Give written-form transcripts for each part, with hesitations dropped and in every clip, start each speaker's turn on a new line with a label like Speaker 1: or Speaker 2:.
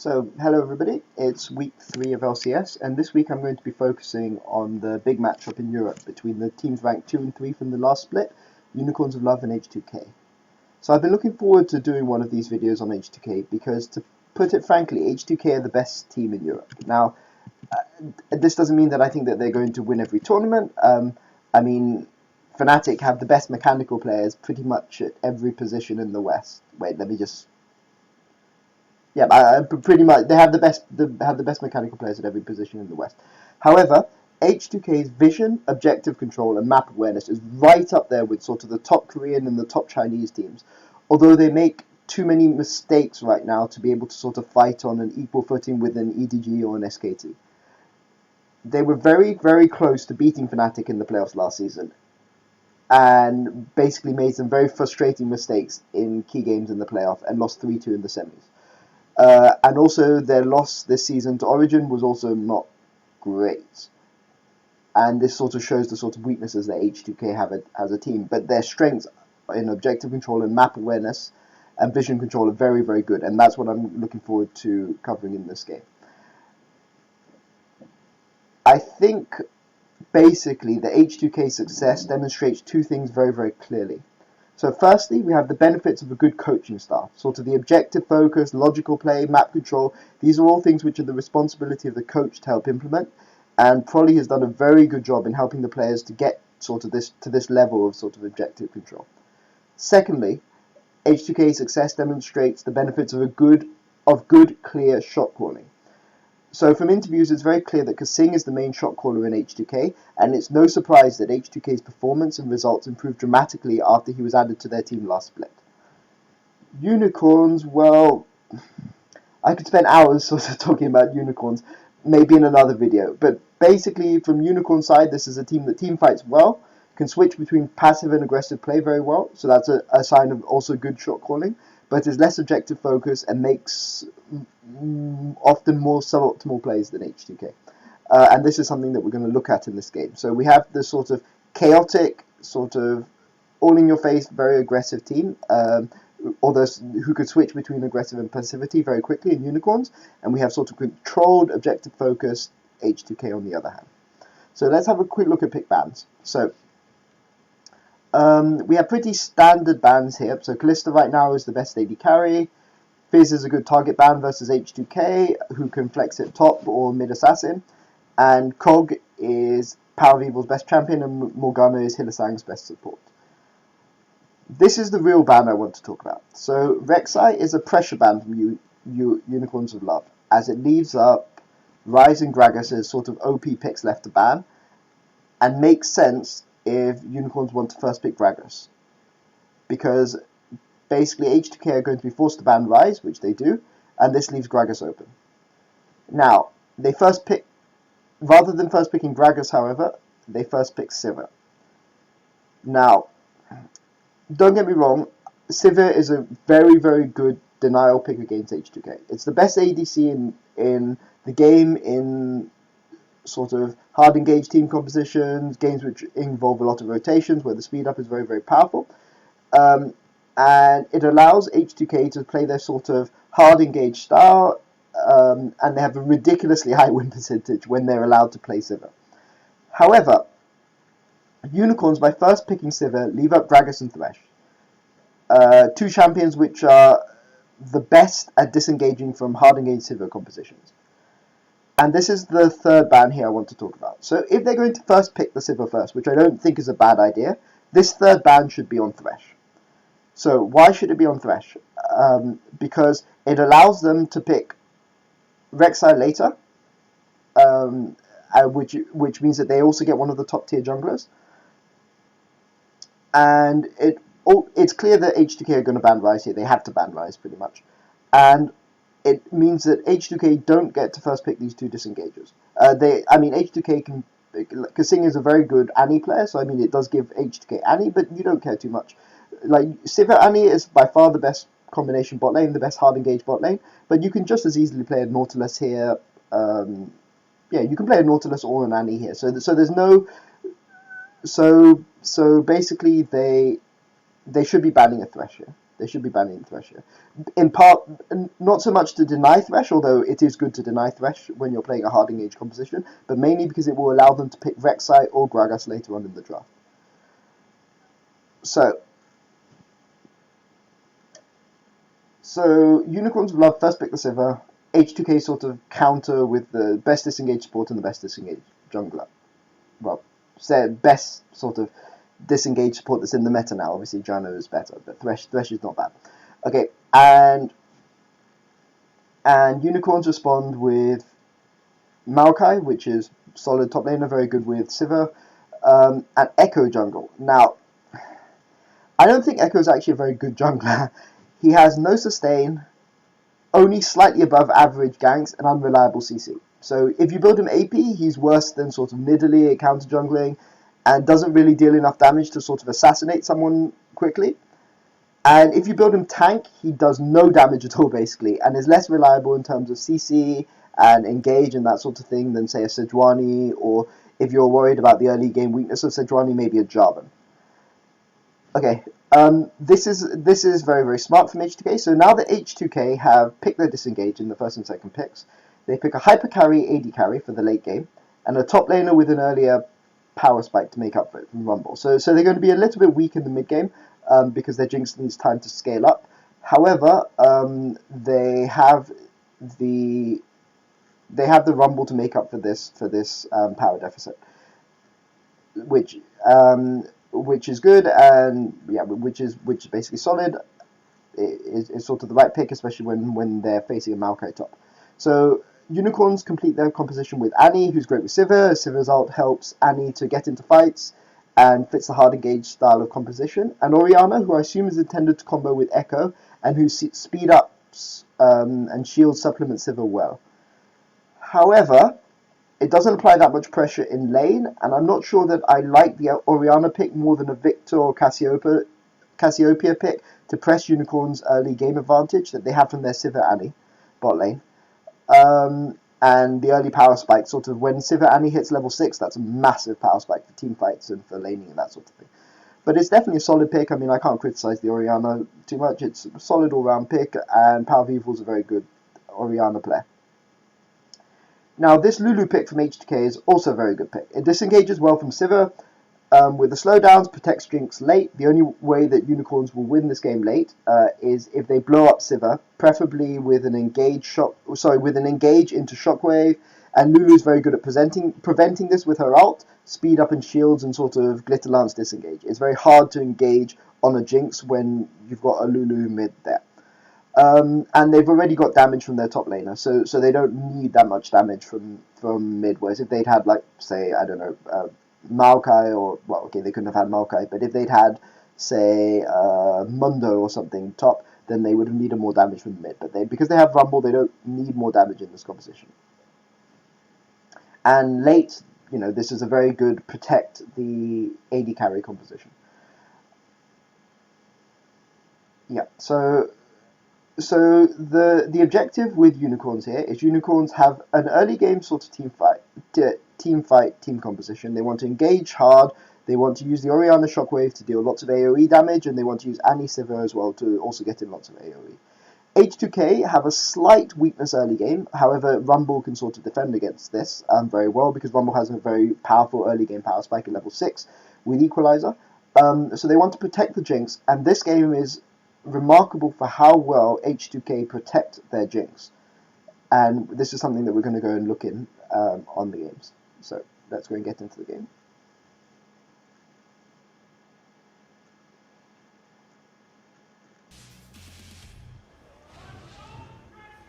Speaker 1: So, hello everybody, it's week 3 of LCS, and this week I'm going to be focusing on the big matchup in Europe between the teams ranked 2 and 3 from the last split, Unicorns of Love and H2K. So I've been looking forward to doing one of these videos on H2K because, to put it frankly, H2K are the best team in Europe. Now, this doesn't mean that I think that they're going to win every tournament. I mean, Fnatic have the best mechanical players pretty much at every position in the West. Wait, let me just... Yeah, pretty much they have the best mechanical players at every position in the West. However, H2K's vision, objective control, and map awareness is right up there with sort of the top Korean and the top Chinese teams. Although they make too many mistakes right now to be able to sort of fight on an equal footing with an EDG or an SKT. They were very, very close to beating Fnatic in the playoffs last season, and basically made some very frustrating mistakes in key games in the playoff and lost 3-2 in the semis. And also their loss this season to Origin was also not great. And this sort of shows the sort of weaknesses that H2K have as a team. But their strengths in objective control and map awareness and vision control are very, very good. And that's what I'm looking forward to covering in this game. I think basically the H2K success demonstrates two things very, very clearly. So firstly, we have the benefits of a good coaching staff, sort of the objective focus, logical play, map control. These are all things which are the responsibility of the coach to help implement, and Prolly has done a very good job in helping the players to get sort of this level of sort of objective control. Secondly, H2K's success demonstrates the benefits of good, clear shot calling. So from interviews, it's very clear that Kasing is the main shot caller in H2K, and it's no surprise that H2K's performance and results improved dramatically after he was added to their team last split. Unicorns, well, I could spend hours sort of talking about Unicorns, maybe in another video, but basically from Unicorn side, this is a team that team fights well, can switch between passive and aggressive play very well, so that's a sign of also good shot calling, but is less objective focused and makes often more suboptimal plays than H2K. And this is something that we're going to look at in this game. So we have this sort of chaotic, sort of all-in-your-face, very aggressive team, who could switch between aggressive and passivity very quickly in Unicorns, and we have sort of controlled, objective-focused H2K on the other hand. So let's have a quick look at pick bans. So we have pretty standard bans here. So Kalista right now is the best AD carry. Fizz is a good target ban versus H2K, who can flex it top or mid assassin. And Kog is Power of Evil's best champion, and Morgana is Hylissang's best support. This is the real ban I want to talk about. So Reksai is a pressure ban from Unicorns of Love, as it leaves up Ryze and Gragas as sort of OP picks left to ban, and makes sense if Unicorns want to first pick Gragas. Because basically H2K are going to be forced to ban Ryze, which they do, and this leaves Gragas open. Now, they first pick, rather than first picking Gragas, however, they first pick Sivir. Now, don't get me wrong, Sivir is a very, very good denial pick against H2K. It's the best ADC in the game, in sort of hard engaged team compositions, games which involve a lot of rotations, where the speed up is very, very powerful. And it allows H2K to play their sort of hard engaged style, and they have a ridiculously high win percentage when they're allowed to play Sivir. However, Unicorns, by first picking Sivir, leave up Gragas and Thresh. Two champions which are the best at disengaging from hard engaged Sivir compositions. And this is the third ban here I want to talk about. So if they're going to first pick the Sivir first, which I don't think is a bad idea, this third ban should be on Thresh. So why should it be on Thresh? Because it allows them to pick Reksai later, which means that they also get one of the top tier junglers. And it's clear that H2K are going to ban Ryze here. They have to ban Ryze pretty much. And it means that H2K don't get to first pick these two disengagers. H2K can... Kasing is a very good Annie player, so I mean it does give H2K Annie, but you don't care too much. Like, Sivir Annie is by far the best combination bot lane, the best hard engaged bot lane, but you can just as easily play a Nautilus here. You can play a Nautilus or an Annie here. So there's no... So basically they should be banning a Thresh here. They should be banning Thresh here. In part, not so much to deny Thresh, although it is good to deny Thresh when you're playing a hard engage composition, but mainly because it will allow them to pick Reksai or Gragas later on in the draft. So Unicorns would love first pick the Sivir, H2K sort of counter with the best disengaged support and the best disengaged jungler. Well, say best sort of disengaged support that's in the meta now. Obviously, Jano is better, but Thresh is not bad. Okay, and Unicorns respond with Maokai, which is solid top laner, very good with Sivir, and Echo jungle. Now, I don't think Echo is actually a very good jungler. He has no sustain, only slightly above average ganks, and unreliable CC. So if you build him AP, he's worse than sort of middly at counter jungling, and doesn't really deal enough damage to sort of assassinate someone quickly. And if you build him tank, he does no damage at all, basically, and is less reliable in terms of CC and engage and that sort of thing than, say, a Sejuani, or if you're worried about the early game weakness of Sejuani, maybe a Jarvan. Okay, this is very, very smart from H2K. So now that H2K have picked their disengage in the first and second picks, they pick a hyper carry, AD carry for the late game, and a top laner with an earlier power spike to make up for it from Rumble. So they're going to be a little bit weak in the mid game because their Jinx needs time to scale up. However, they have the Rumble to make up for this power deficit, which is good, and yeah, which is basically solid. Is sort of the right pick, especially when they're facing a Maokai top. So Unicorns complete their composition with Annie, who's great with Sivir. Sivir's ult helps Annie to get into fights and fits the hard engage style of composition. And Orianna, who I assume is intended to combo with Echo, and who speed ups and shield supplements Sivir well. However, it doesn't apply that much pressure in lane, and I'm not sure that I like the Orianna pick more than a Victor or Cassiopeia pick to press Unicorn's early game advantage that they have from their Sivir Annie bot lane. And the early power spike, sort of when Sivir Annie hits level 6, that's a massive power spike for team fights and for laning and that sort of thing. But it's definitely a solid pick. I mean, I can't criticize the Orianna too much. It's a solid all-round pick, and Power of Evil is a very good Orianna player. Now, this Lulu pick from H2K is also a very good pick. It disengages well from Sivir with the slowdowns, protects Jinx late. The only way that Unicorns will win this game late is if they blow up Sivir, preferably with an engage into Shockwave. And Lulu is very good at preventing this with her ult, speed up and shields, and sort of Glitter Lance disengage. It's very hard to engage on a Jinx when you've got a Lulu mid there. And they've already got damage from their top laner, so they don't need that much damage from mid. Whereas if they'd had, like, say, I don't know, Maokai, or, well, okay, they couldn't have had Maokai, but if they'd had, say, Mundo or something top, then they would have needed more damage from the mid. But because they have Rumble, they don't need more damage in this composition. And late, this is a very good protect the AD carry composition. Yeah, so the objective with Unicorns here is Unicorns have an early game sort of team composition. They want to engage hard. They want to use the Orianna Shockwave to deal lots of AoE damage, and they want to use Annie Sivir as well to also get in lots of AoE. H2K have a slight weakness early game. However, Rumble can sort of defend against this very well, because Rumble has a very powerful early game power spike at level 6 with Equalizer. So they want to protect the Jinx, and this game is remarkable for how well H2K protect their Jinx. And this is something that we're going to go and look in on the games. So let's go and get into the game.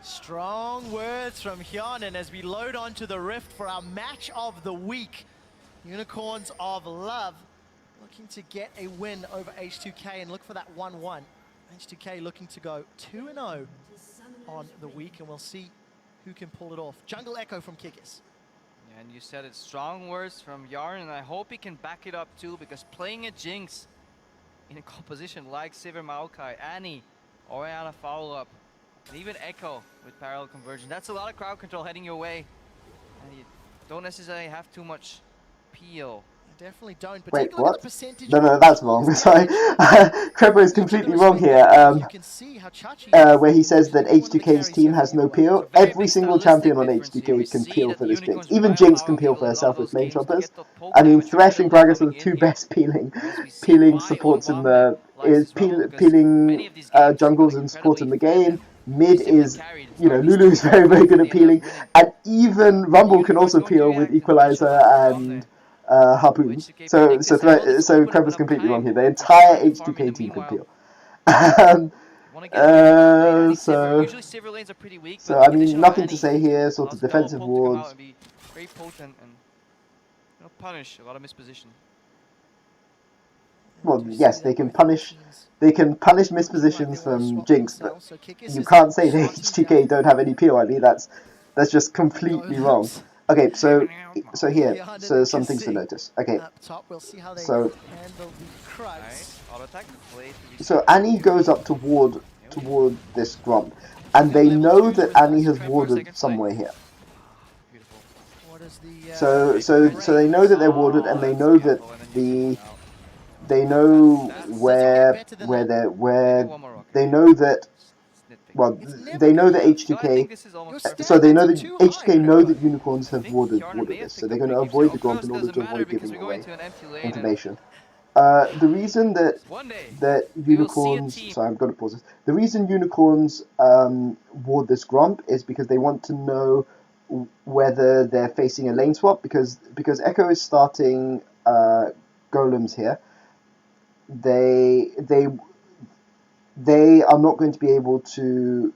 Speaker 2: Strong words from Hyanin as we load onto the Rift for our match of the week. Unicorns of Love looking to get a win over H2K and look for that 1-1. H2K looking to go 2-0 on the week, and we'll see who can pull it off. Jungle Echo from Kikis.
Speaker 3: Yeah, and you said it, strong words from Yarn, and I hope he can back it up too, because playing a Jinx in a composition like Sivir Maokai, Annie, Orianna follow-up, and even Echo with parallel conversion, that's a lot of crowd control heading your way, and you don't necessarily have too much peel.
Speaker 2: Definitely don't. But
Speaker 1: Wait,
Speaker 2: take a look at
Speaker 1: what?
Speaker 2: the percentage.
Speaker 1: No,
Speaker 2: of
Speaker 1: that's wrong.
Speaker 2: kills
Speaker 1: Sorry.
Speaker 2: damage.
Speaker 1: Krepo is
Speaker 2: Each of the
Speaker 1: completely wrong
Speaker 2: respective
Speaker 1: here.
Speaker 2: heroes, you can see how Chachi
Speaker 1: Where he says that
Speaker 2: every one of the
Speaker 1: H2K's
Speaker 2: carries
Speaker 1: team
Speaker 2: here
Speaker 1: has
Speaker 2: for
Speaker 1: no
Speaker 2: UOL.
Speaker 1: peel.
Speaker 3: So very
Speaker 1: Every
Speaker 3: big
Speaker 1: single
Speaker 3: stylistic
Speaker 1: champion on
Speaker 3: difference here. We
Speaker 1: H2K can
Speaker 3: see
Speaker 1: peel
Speaker 3: that
Speaker 1: for
Speaker 3: the
Speaker 1: this Jinx.
Speaker 3: Unicorns
Speaker 1: Even
Speaker 3: rely on
Speaker 1: Jinx
Speaker 3: power
Speaker 1: can peel
Speaker 3: kill
Speaker 1: for
Speaker 3: in a lot of
Speaker 1: herself with
Speaker 3: those
Speaker 1: flame
Speaker 3: games to
Speaker 1: choppers.
Speaker 3: get the poke
Speaker 1: I mean,
Speaker 3: damage from
Speaker 1: Thresh and
Speaker 3: middle lane
Speaker 1: Gragas are
Speaker 3: coming
Speaker 1: the
Speaker 3: in
Speaker 1: two
Speaker 3: here.
Speaker 1: best peeling
Speaker 3: As we see
Speaker 1: peeling
Speaker 3: why
Speaker 1: supports in
Speaker 3: Odoamne
Speaker 1: the
Speaker 3: likes this role, because
Speaker 1: peeling
Speaker 3: many of these games he got
Speaker 1: jungles and support
Speaker 3: incredibly
Speaker 1: in the
Speaker 3: fed
Speaker 1: game.
Speaker 3: and
Speaker 1: Mid
Speaker 3: simply
Speaker 1: is,
Speaker 3: carried
Speaker 1: you know,
Speaker 3: throughout these
Speaker 1: Lulu
Speaker 3: two
Speaker 1: is very
Speaker 3: games
Speaker 1: good
Speaker 3: and
Speaker 1: at
Speaker 3: they ended up
Speaker 1: peeling,
Speaker 3: winning.
Speaker 1: and even
Speaker 3: The
Speaker 1: Rumble can
Speaker 3: Unicorns
Speaker 1: also
Speaker 3: going to
Speaker 1: peel with
Speaker 3: react in the pressure
Speaker 1: Equalizer
Speaker 3: of
Speaker 1: and
Speaker 3: Odoamne.
Speaker 1: Harpoon.
Speaker 3: H2K
Speaker 1: So
Speaker 3: predict
Speaker 1: so
Speaker 3: this herald is
Speaker 1: so
Speaker 3: opening
Speaker 1: Krepo's
Speaker 3: up
Speaker 1: completely wrong
Speaker 3: claim.
Speaker 1: here. The
Speaker 3: They're trying
Speaker 1: entire
Speaker 3: to farm in the
Speaker 1: H2K team can
Speaker 3: meanwhile.
Speaker 1: peel. Um,
Speaker 3: Want to get a very weak lane. Annie Sivir.
Speaker 1: so
Speaker 3: Usually Sivir lanes are pretty weak,
Speaker 1: so
Speaker 3: but
Speaker 1: I
Speaker 3: the
Speaker 1: mean,
Speaker 3: addition of
Speaker 1: nothing to
Speaker 3: Annie
Speaker 1: say here. Sort
Speaker 3: allows
Speaker 1: of
Speaker 3: the double
Speaker 1: defensive
Speaker 3: poke to come out
Speaker 1: wards.
Speaker 3: and be very potent and punish a lot of misposition.
Speaker 1: Well, yes, they can punish. They can punish mispositions from Jinx, but you
Speaker 2: is
Speaker 1: can't say the H2K don't have any peel. I mean, that's just completely wrong.
Speaker 2: Golems.
Speaker 1: Okay, so here,
Speaker 2: Yana
Speaker 1: so
Speaker 2: and
Speaker 1: some things to
Speaker 2: Kasing
Speaker 1: notice. Okay,
Speaker 2: up top. We'll see how they
Speaker 1: so
Speaker 2: handle the
Speaker 3: Alright,
Speaker 2: Krugs.
Speaker 3: auto attack, play to
Speaker 1: so
Speaker 3: reset.
Speaker 1: Annie goes up toward this gromp, and they
Speaker 2: Level
Speaker 1: know
Speaker 2: twos
Speaker 1: that
Speaker 2: with
Speaker 1: Annie
Speaker 2: us.
Speaker 1: has
Speaker 3: Wait for a
Speaker 1: warded
Speaker 3: second play.
Speaker 1: somewhere here.
Speaker 3: Beautiful.
Speaker 2: What is the
Speaker 1: So they know that they're warded,
Speaker 3: Oh,
Speaker 1: and they
Speaker 3: that's
Speaker 1: know that
Speaker 3: beautiful. And then you see
Speaker 1: the
Speaker 3: one out.
Speaker 1: they know
Speaker 3: That's
Speaker 2: Doesn't get better than
Speaker 1: where
Speaker 2: that.
Speaker 1: they're
Speaker 3: maybe
Speaker 1: where
Speaker 3: one more rocket.
Speaker 1: they know that.
Speaker 3: Snitpicking.
Speaker 1: Well,
Speaker 2: It's never
Speaker 1: they know
Speaker 2: good
Speaker 1: that
Speaker 2: enough.
Speaker 3: No, I
Speaker 1: H2K.
Speaker 3: think this is almost
Speaker 2: Your
Speaker 3: perfect.
Speaker 1: So they know
Speaker 2: standards are
Speaker 1: that
Speaker 2: too
Speaker 1: H2K
Speaker 2: high,
Speaker 1: know
Speaker 2: Krepo.
Speaker 1: that unicorns
Speaker 3: I
Speaker 1: have
Speaker 3: think
Speaker 1: warded
Speaker 3: Yarn may have
Speaker 1: this, so
Speaker 3: picked
Speaker 1: they're
Speaker 3: up
Speaker 1: going to
Speaker 3: pick
Speaker 1: avoid
Speaker 3: himself.
Speaker 1: the
Speaker 3: Of course,
Speaker 1: gromp in order
Speaker 3: doesn't
Speaker 1: to
Speaker 3: matter
Speaker 1: avoid
Speaker 3: because
Speaker 1: giving
Speaker 3: we go
Speaker 1: away
Speaker 3: into an empty lane and
Speaker 1: information. The reason that
Speaker 3: one day we will see a
Speaker 1: unicorns,
Speaker 3: team.
Speaker 1: sorry, I've got to pause this. The reason unicorns ward this gromp is because they want to know whether they're facing a lane swap, because Echo is starting golems here. They are not going to be able to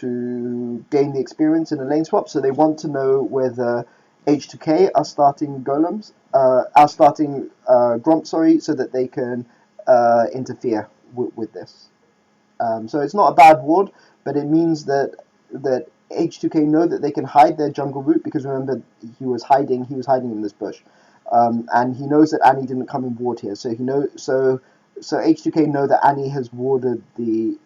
Speaker 1: gain the experience in a lane swap, so they want to know whether H2K are starting golems, are starting gromp, sorry, so that they can interfere with this. So it's not a bad ward, but it means that H2K know that they can hide their jungle route, because remember he was hiding in this bush, and he knows that Annie didn't come and ward here, so so H2K know that Annie has warded the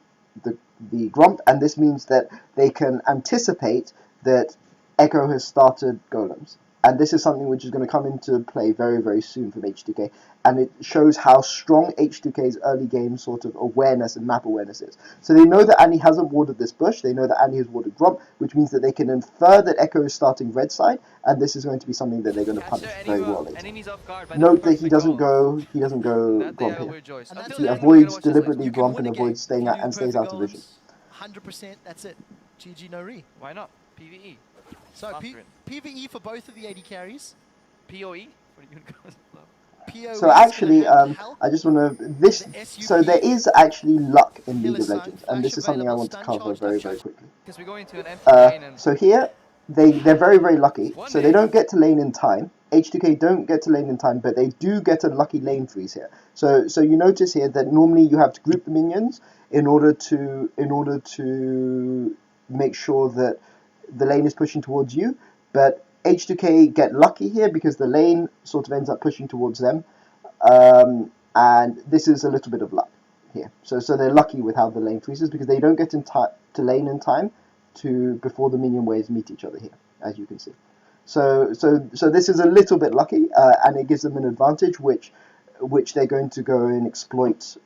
Speaker 1: gromp, and this means that they can anticipate that Echo has started golems. And this is something which is going to come into play very, very soon from H2K. And it shows how strong H2K's early game sort of awareness and map awareness is. So they know that Annie hasn't warded this bush, they know that Annie has warded gromp, which means that they can infer that Echo is starting red side, and this is going to be something that they're going to
Speaker 3: Catch
Speaker 1: punish
Speaker 3: their
Speaker 1: very well later.
Speaker 3: enemies off guard by the
Speaker 1: Note that he
Speaker 3: perfect
Speaker 1: doesn't
Speaker 3: golems.
Speaker 1: go
Speaker 3: That day I
Speaker 1: gromp
Speaker 3: will
Speaker 1: here.
Speaker 3: rejoice.
Speaker 2: And
Speaker 3: Until
Speaker 1: He
Speaker 2: that's
Speaker 3: then,
Speaker 2: it.
Speaker 3: we're gonna
Speaker 1: avoids
Speaker 3: watch this live
Speaker 1: deliberately
Speaker 2: You
Speaker 3: stream.
Speaker 2: can
Speaker 1: gromp
Speaker 2: win
Speaker 1: and
Speaker 2: a game
Speaker 1: avoids staying
Speaker 2: if you
Speaker 1: out
Speaker 2: do
Speaker 1: and
Speaker 2: the
Speaker 1: stays
Speaker 2: perfect
Speaker 1: out of vision.
Speaker 2: golems. 100%. That's it. GG no re.
Speaker 3: Why not? PVE.
Speaker 2: So
Speaker 3: Master it.
Speaker 2: PVE for both of the AD carries.
Speaker 3: POE for the unicorns.
Speaker 2: POE
Speaker 1: So
Speaker 2: is
Speaker 1: actually,
Speaker 2: gonna have the help.
Speaker 1: I just want to this.
Speaker 2: The SUP,
Speaker 1: So there is actually luck in League
Speaker 2: Killer
Speaker 1: of
Speaker 2: Sign,
Speaker 1: Legends, and
Speaker 2: flash
Speaker 1: this is something I
Speaker 2: available,
Speaker 1: want to
Speaker 2: stun
Speaker 1: cover
Speaker 2: charge,
Speaker 1: very,
Speaker 2: left
Speaker 1: very
Speaker 2: charge.
Speaker 1: quickly.
Speaker 3: Because we go into an empty lane and
Speaker 1: So here they're very, very lucky.
Speaker 3: One
Speaker 1: So they
Speaker 3: day.
Speaker 1: don't get to lane in time. H2K don't get to lane in time, but they do get a lucky lane freeze here. So you notice here that normally you have to group the minions in order to make sure that the lane is pushing towards you. But H2K get lucky here because the lane sort of ends up pushing towards them, and this is a little bit of luck here. So they're lucky with how the lane freezes because they don't get to lane in time before the minion waves meet each other here, as you can see. So this is a little bit lucky, and it gives them an advantage which they're going to go and exploit.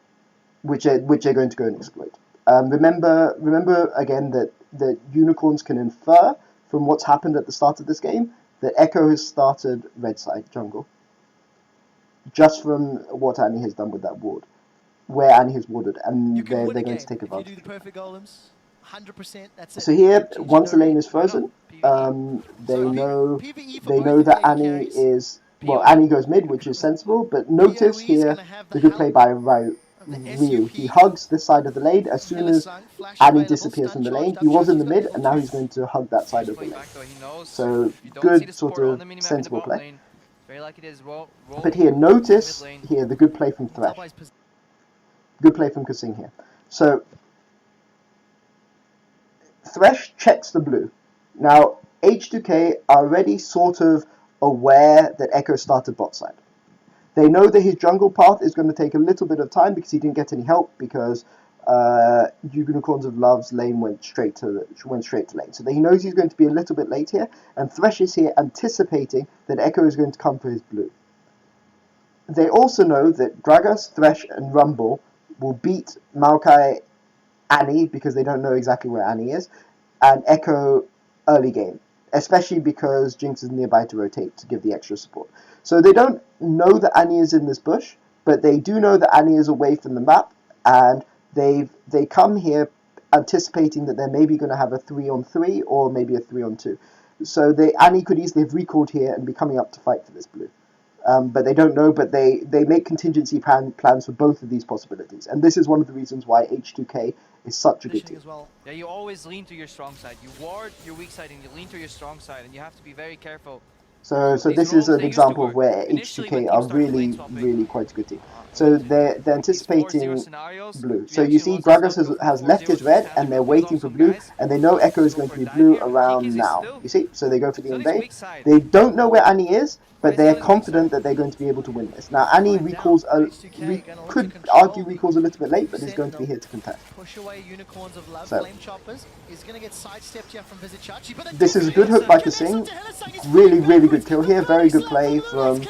Speaker 1: Remember again that unicorns can infer from what's happened at the start of this game that Echo has started red side jungle, just from what Annie has done with that ward, where Annie has warded, and
Speaker 2: You can
Speaker 1: they're
Speaker 2: win a
Speaker 1: going
Speaker 2: game
Speaker 1: to take
Speaker 2: if you
Speaker 1: advantage.
Speaker 2: do the perfect golems. 100%. That's it.
Speaker 1: So here,
Speaker 2: GG
Speaker 1: once
Speaker 2: no
Speaker 1: the lane
Speaker 2: re.
Speaker 1: is frozen,
Speaker 3: PvE.
Speaker 1: they
Speaker 2: So
Speaker 1: know
Speaker 2: PvE for
Speaker 1: they
Speaker 2: both
Speaker 1: know
Speaker 2: of the
Speaker 1: that
Speaker 2: AD
Speaker 1: Annie
Speaker 2: carries.
Speaker 1: is well.
Speaker 3: POE.
Speaker 1: Annie goes mid, which is sensible. But notice
Speaker 2: PoE is
Speaker 1: here
Speaker 2: gonna have
Speaker 1: the
Speaker 2: the
Speaker 1: good play
Speaker 2: help
Speaker 1: by
Speaker 2: of the
Speaker 1: Ryu. He
Speaker 2: SUP.
Speaker 1: hugs this side of the lane as soon
Speaker 2: Killer
Speaker 1: as
Speaker 2: Sign, flash
Speaker 1: Annie
Speaker 2: available,
Speaker 1: disappears
Speaker 2: stun
Speaker 1: from the
Speaker 2: charge,
Speaker 1: lane.
Speaker 2: duck
Speaker 1: He was
Speaker 2: charge,
Speaker 1: in the
Speaker 2: he's got
Speaker 1: mid,
Speaker 2: level
Speaker 1: and now he's
Speaker 2: 2.
Speaker 1: going to hug that side
Speaker 3: He's
Speaker 1: of the
Speaker 3: playing
Speaker 1: lane.
Speaker 3: back though. He knows.
Speaker 1: So
Speaker 3: If you don't see the
Speaker 1: good sort
Speaker 3: support on
Speaker 1: of
Speaker 3: the minimap in the
Speaker 1: sensible
Speaker 3: bot
Speaker 1: play.
Speaker 3: lane, very likely there's roll.
Speaker 1: But here, notice
Speaker 3: lane.
Speaker 1: here the good play from
Speaker 2: You can tell
Speaker 1: Thresh.
Speaker 2: by his position.
Speaker 1: Good play from Kasing here. So Thresh checks the blue. Now H2K are already sort of aware that Echo started bot side. They know that his jungle path is going to take a little bit of time because he didn't get any help because Unicorns of Love's lane went straight to lane. So he knows he's going to be a little bit late here, and Thresh is here anticipating that Echo is going to come for his blue. they also know that Gragas, Thresh, and Rumble will beat Maokai, Annie, because they don't know exactly where Annie is, and Echo early game, especially because Jinx is nearby to rotate to give the extra support. So they don't know that Annie is in this bush, but they do know that Annie is away from the map, and they come here anticipating that they're maybe going to have a 3-on-3 or maybe a 3-on-2. So Annie could easily have recalled here and be coming up to fight for this blue. But they don't know, but they make contingency plans for both of these possibilities. And this is one of the reasons why H2K is such a good team.
Speaker 2: As well.
Speaker 3: Yeah, you always lean to your strong side. You ward your weak side and you lean to your strong side, and you have to be very careful.
Speaker 1: So this is an example of where H2K are really quite a good team. So they're anticipating blue. So you see Gragas has left his red and they're waiting for blue, and they know Echo is going to be blue around now. You see? So they go for the invade. They don't know where Annie is, but they're confident that they're going to be able to win this. Now Annie recalls could argue recalls a little bit late, but is going to be here to contest.
Speaker 2: Push away Unicorns of Love,
Speaker 1: So
Speaker 2: Flame Choppers is going to get sidestepped here from Vizichachi, but
Speaker 1: this is a good hook by Kasing. Really good kill here. Very good play from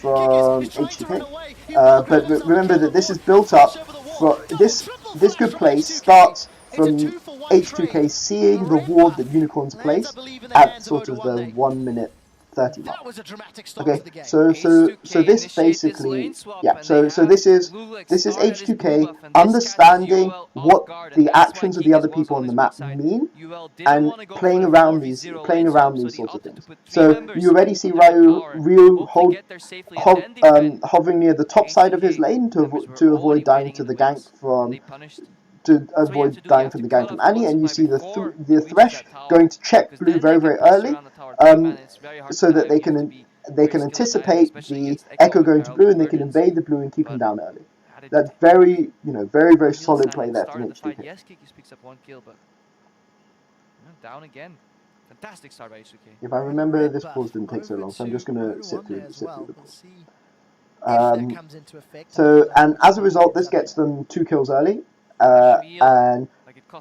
Speaker 1: H2K. But remember that this is built up for this good play starts from H2K seeing the ward that Unicorns place at sort of the 1 minute 30 mark. Okay, so this basically, yeah, so this is H2K understanding what the actions of the other people on the map mean and playing around these sorts of things. So you already see Ryu hovering near the top side of his lane to avoid dying to the gank from Annie, and you see the Thresh going to check blue very early, so that they can anticipate the Echo going to blue and they can invade the blue and keep him down early. That's very solid play there from H2K.
Speaker 3: Yes, Kiki picks up 1 kill, but down again. Fantastic start by H2K.
Speaker 1: If I remember, this pause didn't take so long, so I'm just going to sit through the pause. So, and as a result, this gets them 2 kills early. And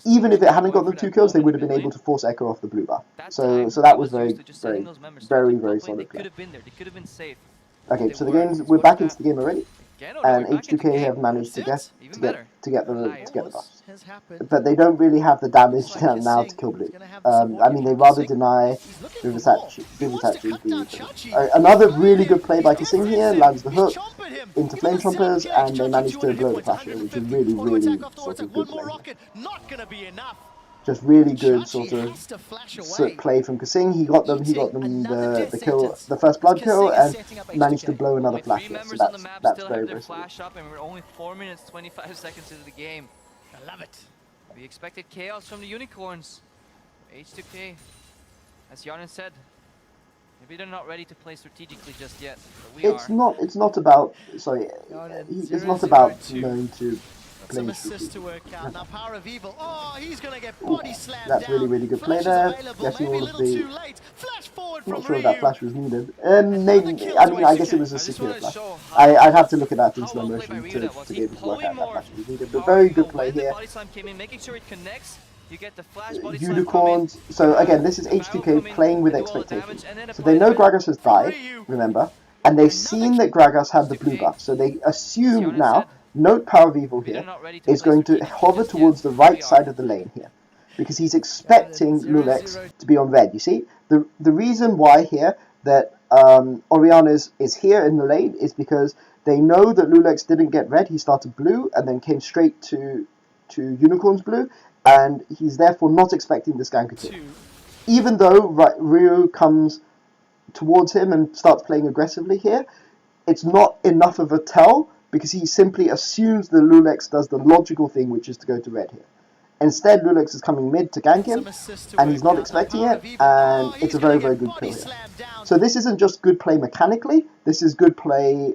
Speaker 1: even if it hadn't got them 2 kills, they would have been able to force Echo off the blue buff. So that was very solid play. Okay, so we're back into the game already, and H2K have managed to get the buffs, but they don't really have the damage now to kill blue. I mean, they rather deny Vizichachi. Another really good play by Kasing here, lands the hook into Flame Chompers, and they manage to blow the Flasher, which is really sort of good play. Just really good sort of play from Kasing. He got them the kill, the first blood kill, and managed to blow another Flasher. So that's very
Speaker 3: flash up, and we're only 4 minutes 25 seconds into the game.
Speaker 2: I love it.
Speaker 3: We expected chaos from the Unicorns. H2K, as Yarn said, maybe they're not ready to play strategically just yet, but we are.
Speaker 1: It's not about knowing to
Speaker 2: some assists to work out. Now Power of Evil. Oh, he's gonna get body slammed
Speaker 1: that's
Speaker 2: down.
Speaker 1: really good play there. Getting all of the. Not sure if that flash was needed. Maybe. I mean, I guess it was a secure flash. I'd have to look at that in slow motion to be able to work out that flash was needed. But very good play here. Unicorns. So again, this is H2K playing with expectations. So they know Gragas has died, remember, and they've seen that Gragas had the blue buff. So they assume now. Note Power of Evil here is going to hover towards the right side of the lane here, because he's expecting loulex to be on red. You see, the reason why here that Odoamne is here in the lane is because they know that loulex didn't get red. He started blue and then came straight to Unicorn's blue, and he's therefore not expecting this gank attack. Even though Ryu comes towards him and starts playing aggressively here, it's not enough of a tell, because he simply assumes that loulex does the logical thing, which is to go to red here. Instead, loulex is coming mid to gank him, and he's not expecting it, and it's a very good kill here. So this isn't just good play mechanically, this is good play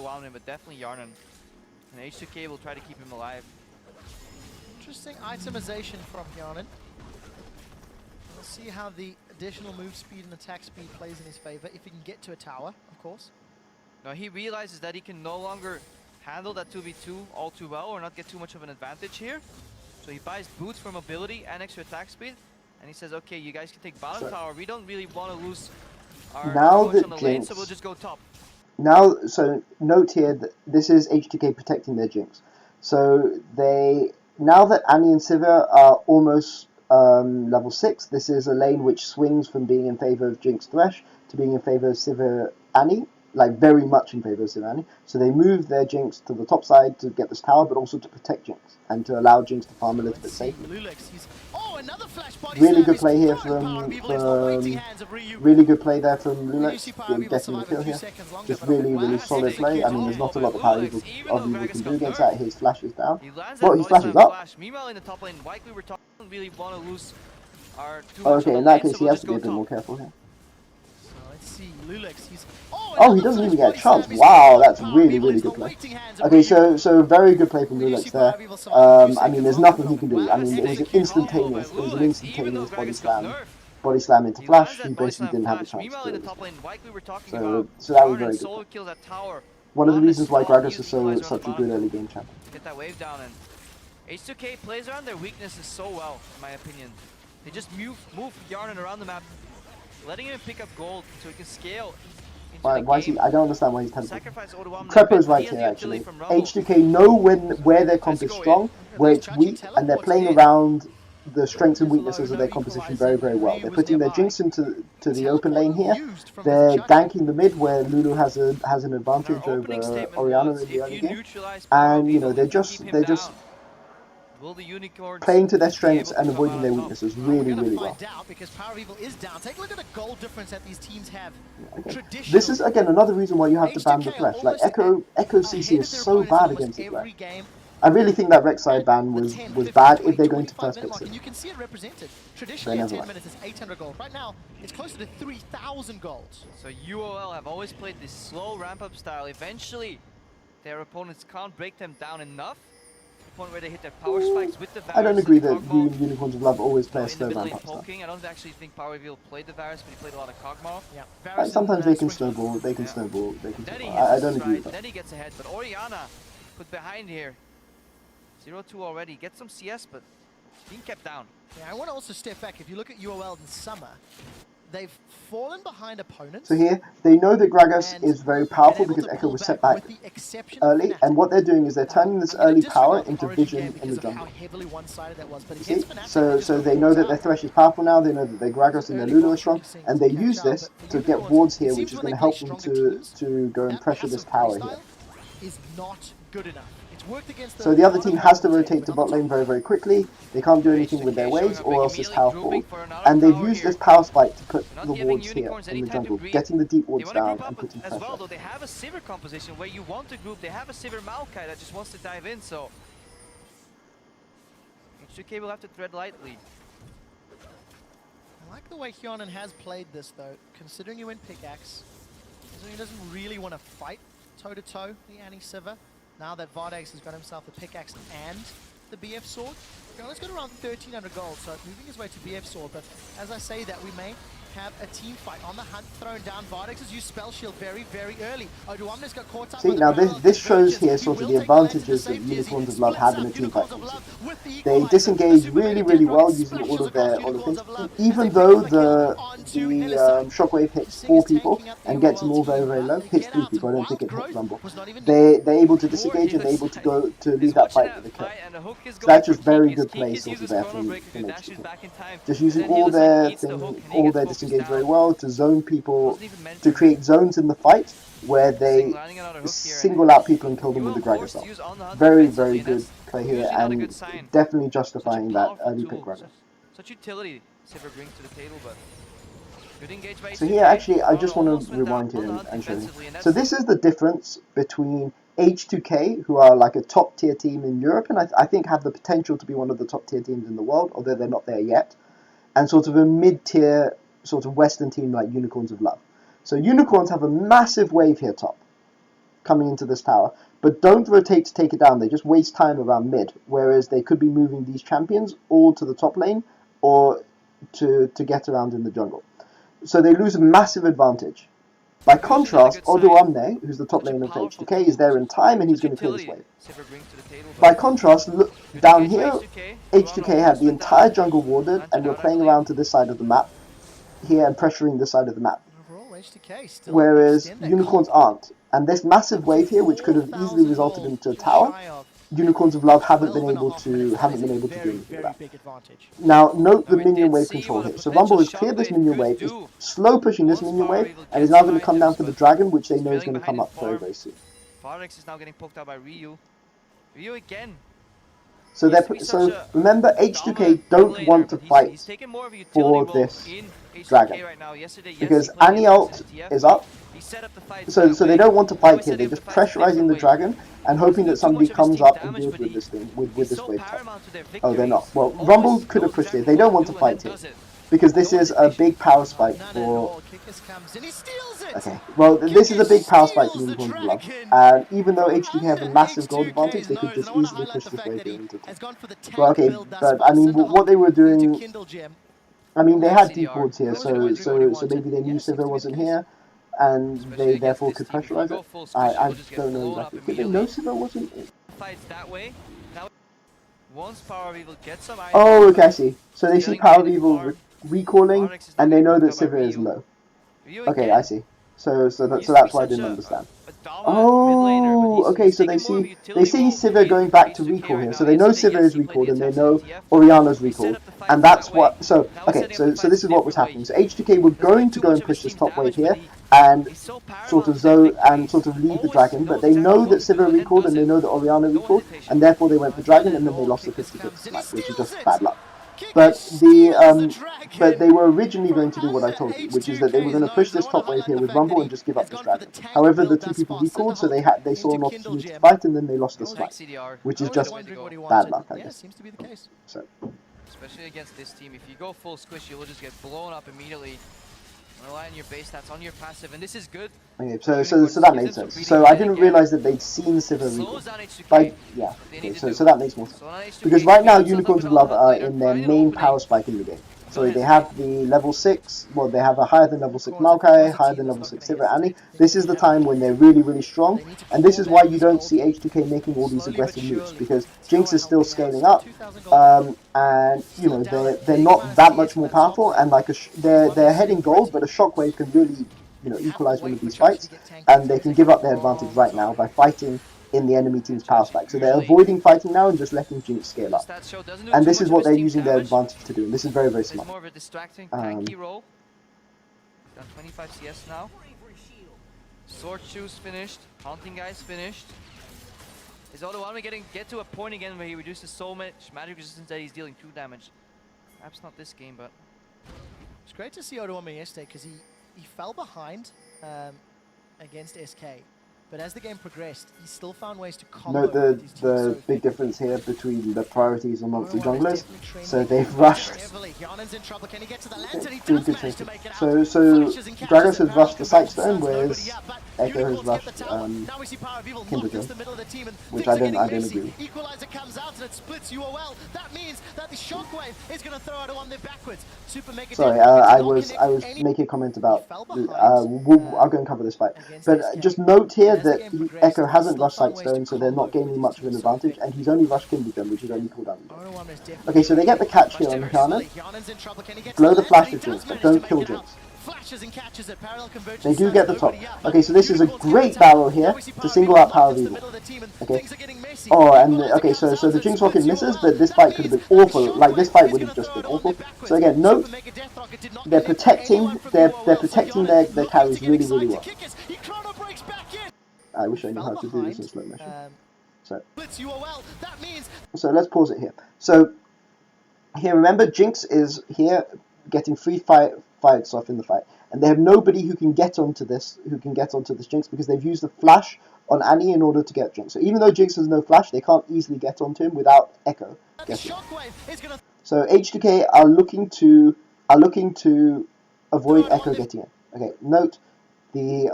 Speaker 3: Odoamne, but definitely Yarnan. And H2K will try to keep him alive.
Speaker 2: Interesting itemization from Yarnan. We'll see how the additional move speed and attack speed plays in his favor if he can get to a tower, of course.
Speaker 3: Now he realizes that he can no longer handle that 2v2 all too well or not get too much of an advantage here. So he buys boots for mobility and extra attack speed. And he says, okay, you guys can take bottom tower. We don't really want to lose our approach on the lane, so we'll just go top.
Speaker 1: Now, so note here that this is H2K protecting their jinx. So now that Annie and Sivir are almost level 6, this is a lane which swings from being in favor of Jinx Thresh to being in favor of Sivir Annie, like very much in favor of Sivir Annie. So they move their Jinx to the top side to get this tower, but also to protect Jinx and to allow Jinx to farm a little bit safely. Really good play here from really good play there from loulex, getting the kill here. Just really solid play. I mean, there's not a lot of Power Evil can do against that. His flash is down. Well, his flash is up.
Speaker 3: Meanwhile, in the top lane, like we were talking, we don't really want to lose our
Speaker 1: okay, in that case, he has to be a bit more careful here.
Speaker 2: Let's see, loulex,
Speaker 1: oh, he doesn't even get a chance. Wow, that's really good play. Okay, so very good play from loulex there. I mean, there's nothing he can do. I mean, it was an instantaneous body slam into flash. He basically didn't have a chance to do it. So that was very good. One of the reasons why Gragas is such a good early game champion.
Speaker 3: Get that wave down, and H2K plays around their weaknesses so well, in my opinion. They just move Yarn around the map, letting him pick up gold so he can scale.
Speaker 1: Why is he? I don't understand why he's tempted. Krepo is right here actually. H2K know where their comp is strong, where it's weak, and they're playing around the strengths and weaknesses of their composition very well. They're putting their jinx into the open lane here. They're ganking the mid where Lulu has an advantage over Odoamne in the early game, and you know they're just playing to their strengths and avoiding their weaknesses really well.
Speaker 2: Because Power Evil is down. Take a look at the goal difference that these teams have.
Speaker 1: Okay. This is again another reason why you have to ban the Thresh. Like Echo CC is so bad against the Thresh. I really think that Reksai ban was bad if they're going to first fix it.
Speaker 2: And you can see it represented. Traditionally, at 10 minutes, it's 800 gold. Right now, it's closer to 3,000 gold.
Speaker 3: So UOL have always played this slow ramp-up style. Eventually, their opponents can't break them down enough. To the point where they hit their power spikes with the Varus.
Speaker 1: I don't agree that Unicorns of Love always play a slow ramp-up style.
Speaker 3: I don't actually think Power Evil played the Varus, but he played a lot of Kog'Maw.
Speaker 2: Yeah.
Speaker 1: Like, sometimes they can snowball. They can snowball. I don't agree with that.
Speaker 3: Then he gets ahead, but Orianna put behind here. 0-2 already. Get some CS, but being kept down.
Speaker 2: Yeah, I want to also step back. If you look at UOL in summer, they've fallen behind opponents.
Speaker 1: So here, they know that Gragas is very powerful because Echo was set back early, and what they're doing is they're turning this early power into vision in the jungle. See? So they know that their Thresh is powerful now, they know that their Gragas and their Lulu are strong, and they use this to get wards here, which is going to help them to go and pressure this tower here.
Speaker 2: Is not good enough.
Speaker 1: So the other team has to rotate to bot lane very quickly. They can't do anything with their waves or else this tower falls. And they've used this power spike to put the wards here in the jungle, getting the deep wards down and putting pressure.
Speaker 3: As well, though they have a Sivir composition where you want to group. They have a Sivir Maokai that just wants to dive in, so H2K will have to tread lightly.
Speaker 2: I like the way Hyonin has played this though, considering you went pickaxe. Considering he doesn't really want to fight toe-to-toe the Annie Sivir. Now that Vardex has got himself a pickaxe and the BF sword, let's go to around 1,300 gold, so moving his way to BF sword, but as I say that, we may have a team fight on the hunt, thrown down. Vardex has used spell shield very early. Odoamne's got caught up.
Speaker 1: See, now this shows here sort of the advantages that Unicorns of Love have in a team fight. They disengage really well using all of things. Even though the shockwave hits 4 people and gets them all very low, hits 3 people, I don't think it hits Rumble. They're able to disengage and they're able to go to lead that fight with a kill. So that's just very good play sort of there from H2K. Just using all their disengage very well to zone people, to create zones in the fight where they single out people and kill them with the Gragas ult. Very good play here, and definitely justifying that early pick Gragas.
Speaker 3: Such utility Sivir brings to the table, but good engage by
Speaker 1: so here, actually, I just want to rewind here and show you. So this is the difference between H2K, who are like a top tier team in Europe, and I think have the potential to be one of the top tier teams in the world, although they're not there yet, and sort of a mid-tier sort of Western team like Unicorns of Love. So Unicorns have a massive wave here top, coming into this tower, but don't rotate to take it down. They just waste time around mid, whereas they could be moving these champions all to the top lane or to get around in the jungle. so they lose a massive advantage. By contrast, Odoamne, who's the top laner of H2K, is there in time and he's going to clear this wave. By contrast, look down here, H2K had the entire jungle warded and were playing around to this side of the map here and pressuring this side of the map. Whereas Unicorns aren't. And this massive wave here, which could have easily resulted into a tower, Unicorns of Love haven't been able to do anything about. Now note the minion wave control here. So Rumble has cleared this minion wave, is slow pushing this minion wave, and is now going to come down for the dragon, which they know is going to come up very, very soon.
Speaker 3: Fardex is now getting poked out by Ryu. Ryu again.
Speaker 1: So remember, H2K don't want to fight for this dragon because Annie ult is up. So they don't want to fight here. They're just pressurizing the dragon and hoping that somebody comes up and deals with this thing with this wave type. Oh, they're not. Well, Rumble could have pushed it. They don't want to fight here because this is a big power spike for. Okay, well, this is a big power spike for Unicorns of Love, and even though H2K have a massive gold advantage, they could just easily push this wave here into top. Well, okay, but I mean, what they were doing, I mean, they had deep wards here, so maybe they knew Sivir wasn't here, and they therefore could pressurize it. I don't know exactly. Did they know Sivir wasn't in? Oh, okay, I see. So they see Power of Evil recalling, and they know that Sivir is low. Okay, I see. So that's why I didn't understand. Oh, okay. So they see Sivir going back to recall here. So they know Sivir is recalled and they know Orianna's recalled, and that's what. So okay. So this is what was happening. So H2K were going to go and push this top wave here and sort of leave the dragon, but they know that Sivir recalled and they know that Orianna recalled, and therefore they went for dragon and then they lost the 50-50 smack, which is just bad luck. But they were originally going to do what I told you, which is that they were going to push this top wave here with Rumble and just give up this dragon. However, the two people recalled, so they saw an opportunity to fight, and then they lost the fight, which is just bad luck, I guess. So,
Speaker 3: especially against this team, if you go full squish, you will just get blown up immediately. Rely on your base stats, on your passive, and this is good.
Speaker 1: Okay, so that made sense. So I didn't realize that they'd seen Sivir recall. Yeah, okay, so that makes more sense. Because right now Unicorns of Love are in their main power spike in the game. So they have the level 6, well they have a higher than level 6 Maokai, higher than level 6 Sivir Annie. This is the time when they're really, really strong, and this is why you don't see H2K making all these aggressive moves, because Jinx is still scaling up, and you know they're not that much more powerful, and like they're heading gold, but a shockwave can really equalize one of these fights, and they can give up their advantage right now by fighting in the enemy team's power spike. So they're avoiding fighting now and just letting Jinx scale up. And this is what they're using their advantage to do, and this is very, very smart.
Speaker 3: More of a distracting, tanky role. Done 25 CS now. Sword Shoes finished. Haunting Guys finished. Is Odoamne get to a point again where he reduces so much magic resistance that he's dealing 2 damage? Perhaps not this game, but...
Speaker 2: It's great to see Odoamne yesterday because he fell behind against SK. But as the game progressed, he still found ways to combo.
Speaker 1: Note the big difference here between the priorities amongst the junglers. So they've rushed. So Dragos has rushed the Sightstone, whereas Echo has rushed Kindred, which I don't agree with.
Speaker 2: Equalizer comes out and it splits UOL. That means that the shockwave is going to throw Odoamne backwards.
Speaker 1: Sorry, I was making a comment about. I'll go and cover this fight, but just note here that Echo hasn't rushed Sightstone, so they're not gaining much of an advantage, and he's only rushed Kindred, which is only cooldown. Okay, so they get the catch here on Hana. Blow the flash of Jinx, but don't kill Jinx. They do get the top. Okay, so this is a great barrel here to single out Power of Evil. Okay. Oh, and okay, so the Jinx Rocket misses, but this fight could have been awful. Like this fight would have just been awful. So again, note they're protecting their carries really, really well. I wish I knew how to do this in slow motion. So let's pause it here. So here, remember, Jinx is here getting free fights off in the fight, and they have nobody who can get onto this Jinx because they've used the flash on Annie in order to get Jinx. So even though Jinx has no flash, they can't easily get onto him without Echo getting. So H2K are looking to avoid Echo getting in. Okay, note. They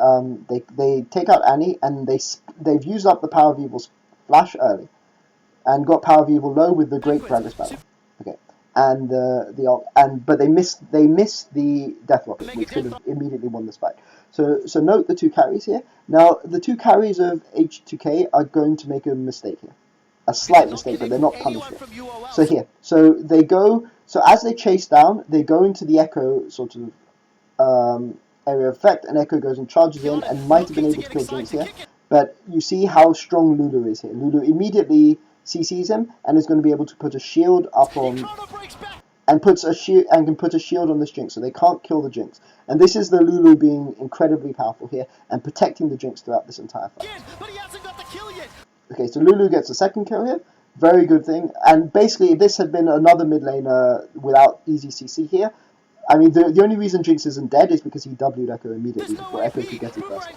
Speaker 1: take out Annie and they've used up the Power of Evil's flash early and got Power of Evil low with the Great Gragas Battle. Okay, and but they missed the death rocket, which could have immediately won this fight. So note the two carries here. Now the two carries of H2K are going to make a mistake here, a slight mistake, but they're not punished here. So here, so as they chase down, they go into the Echo sort of area of effect, and Echo goes and charges in and might have been able to kill Jinx here. But you see how strong Lulu is here. Lulu immediately CCs him and is going to be able to put a shield up on and can put a shield on this Jinx, so they can't kill the Jinx. And this is the Lulu being incredibly powerful here and protecting the Jinx throughout this entire fight. Okay, so Lulu gets a second kill here. Very good thing. And basically, if this had been another mid laner without easy CC here, I mean, the only reason Jinx isn't dead is because he W'd Echo immediately before Echo could get it first.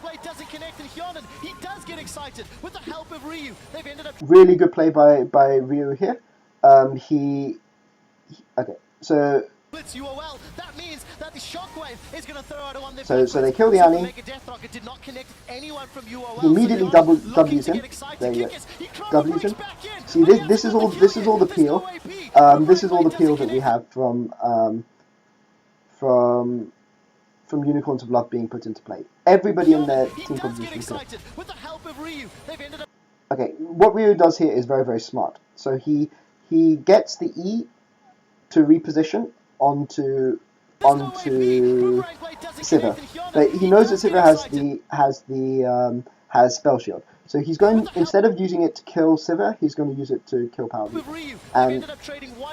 Speaker 1: Really good play by Ryu here. Okay, so they kill the Annie. He immediately W's him. There you go. W's him. See, this is all the peel. This is all the peel that we have from Unicorns of Love being put into play. Everybody in their team composition. Okay, what Ryu does here is very, very smart. So he gets the E to reposition onto Sivir, but he knows that Sivir has spell shield. So he's going, instead of using it to kill Sivir, he's going to use it to kill Power Weaver. And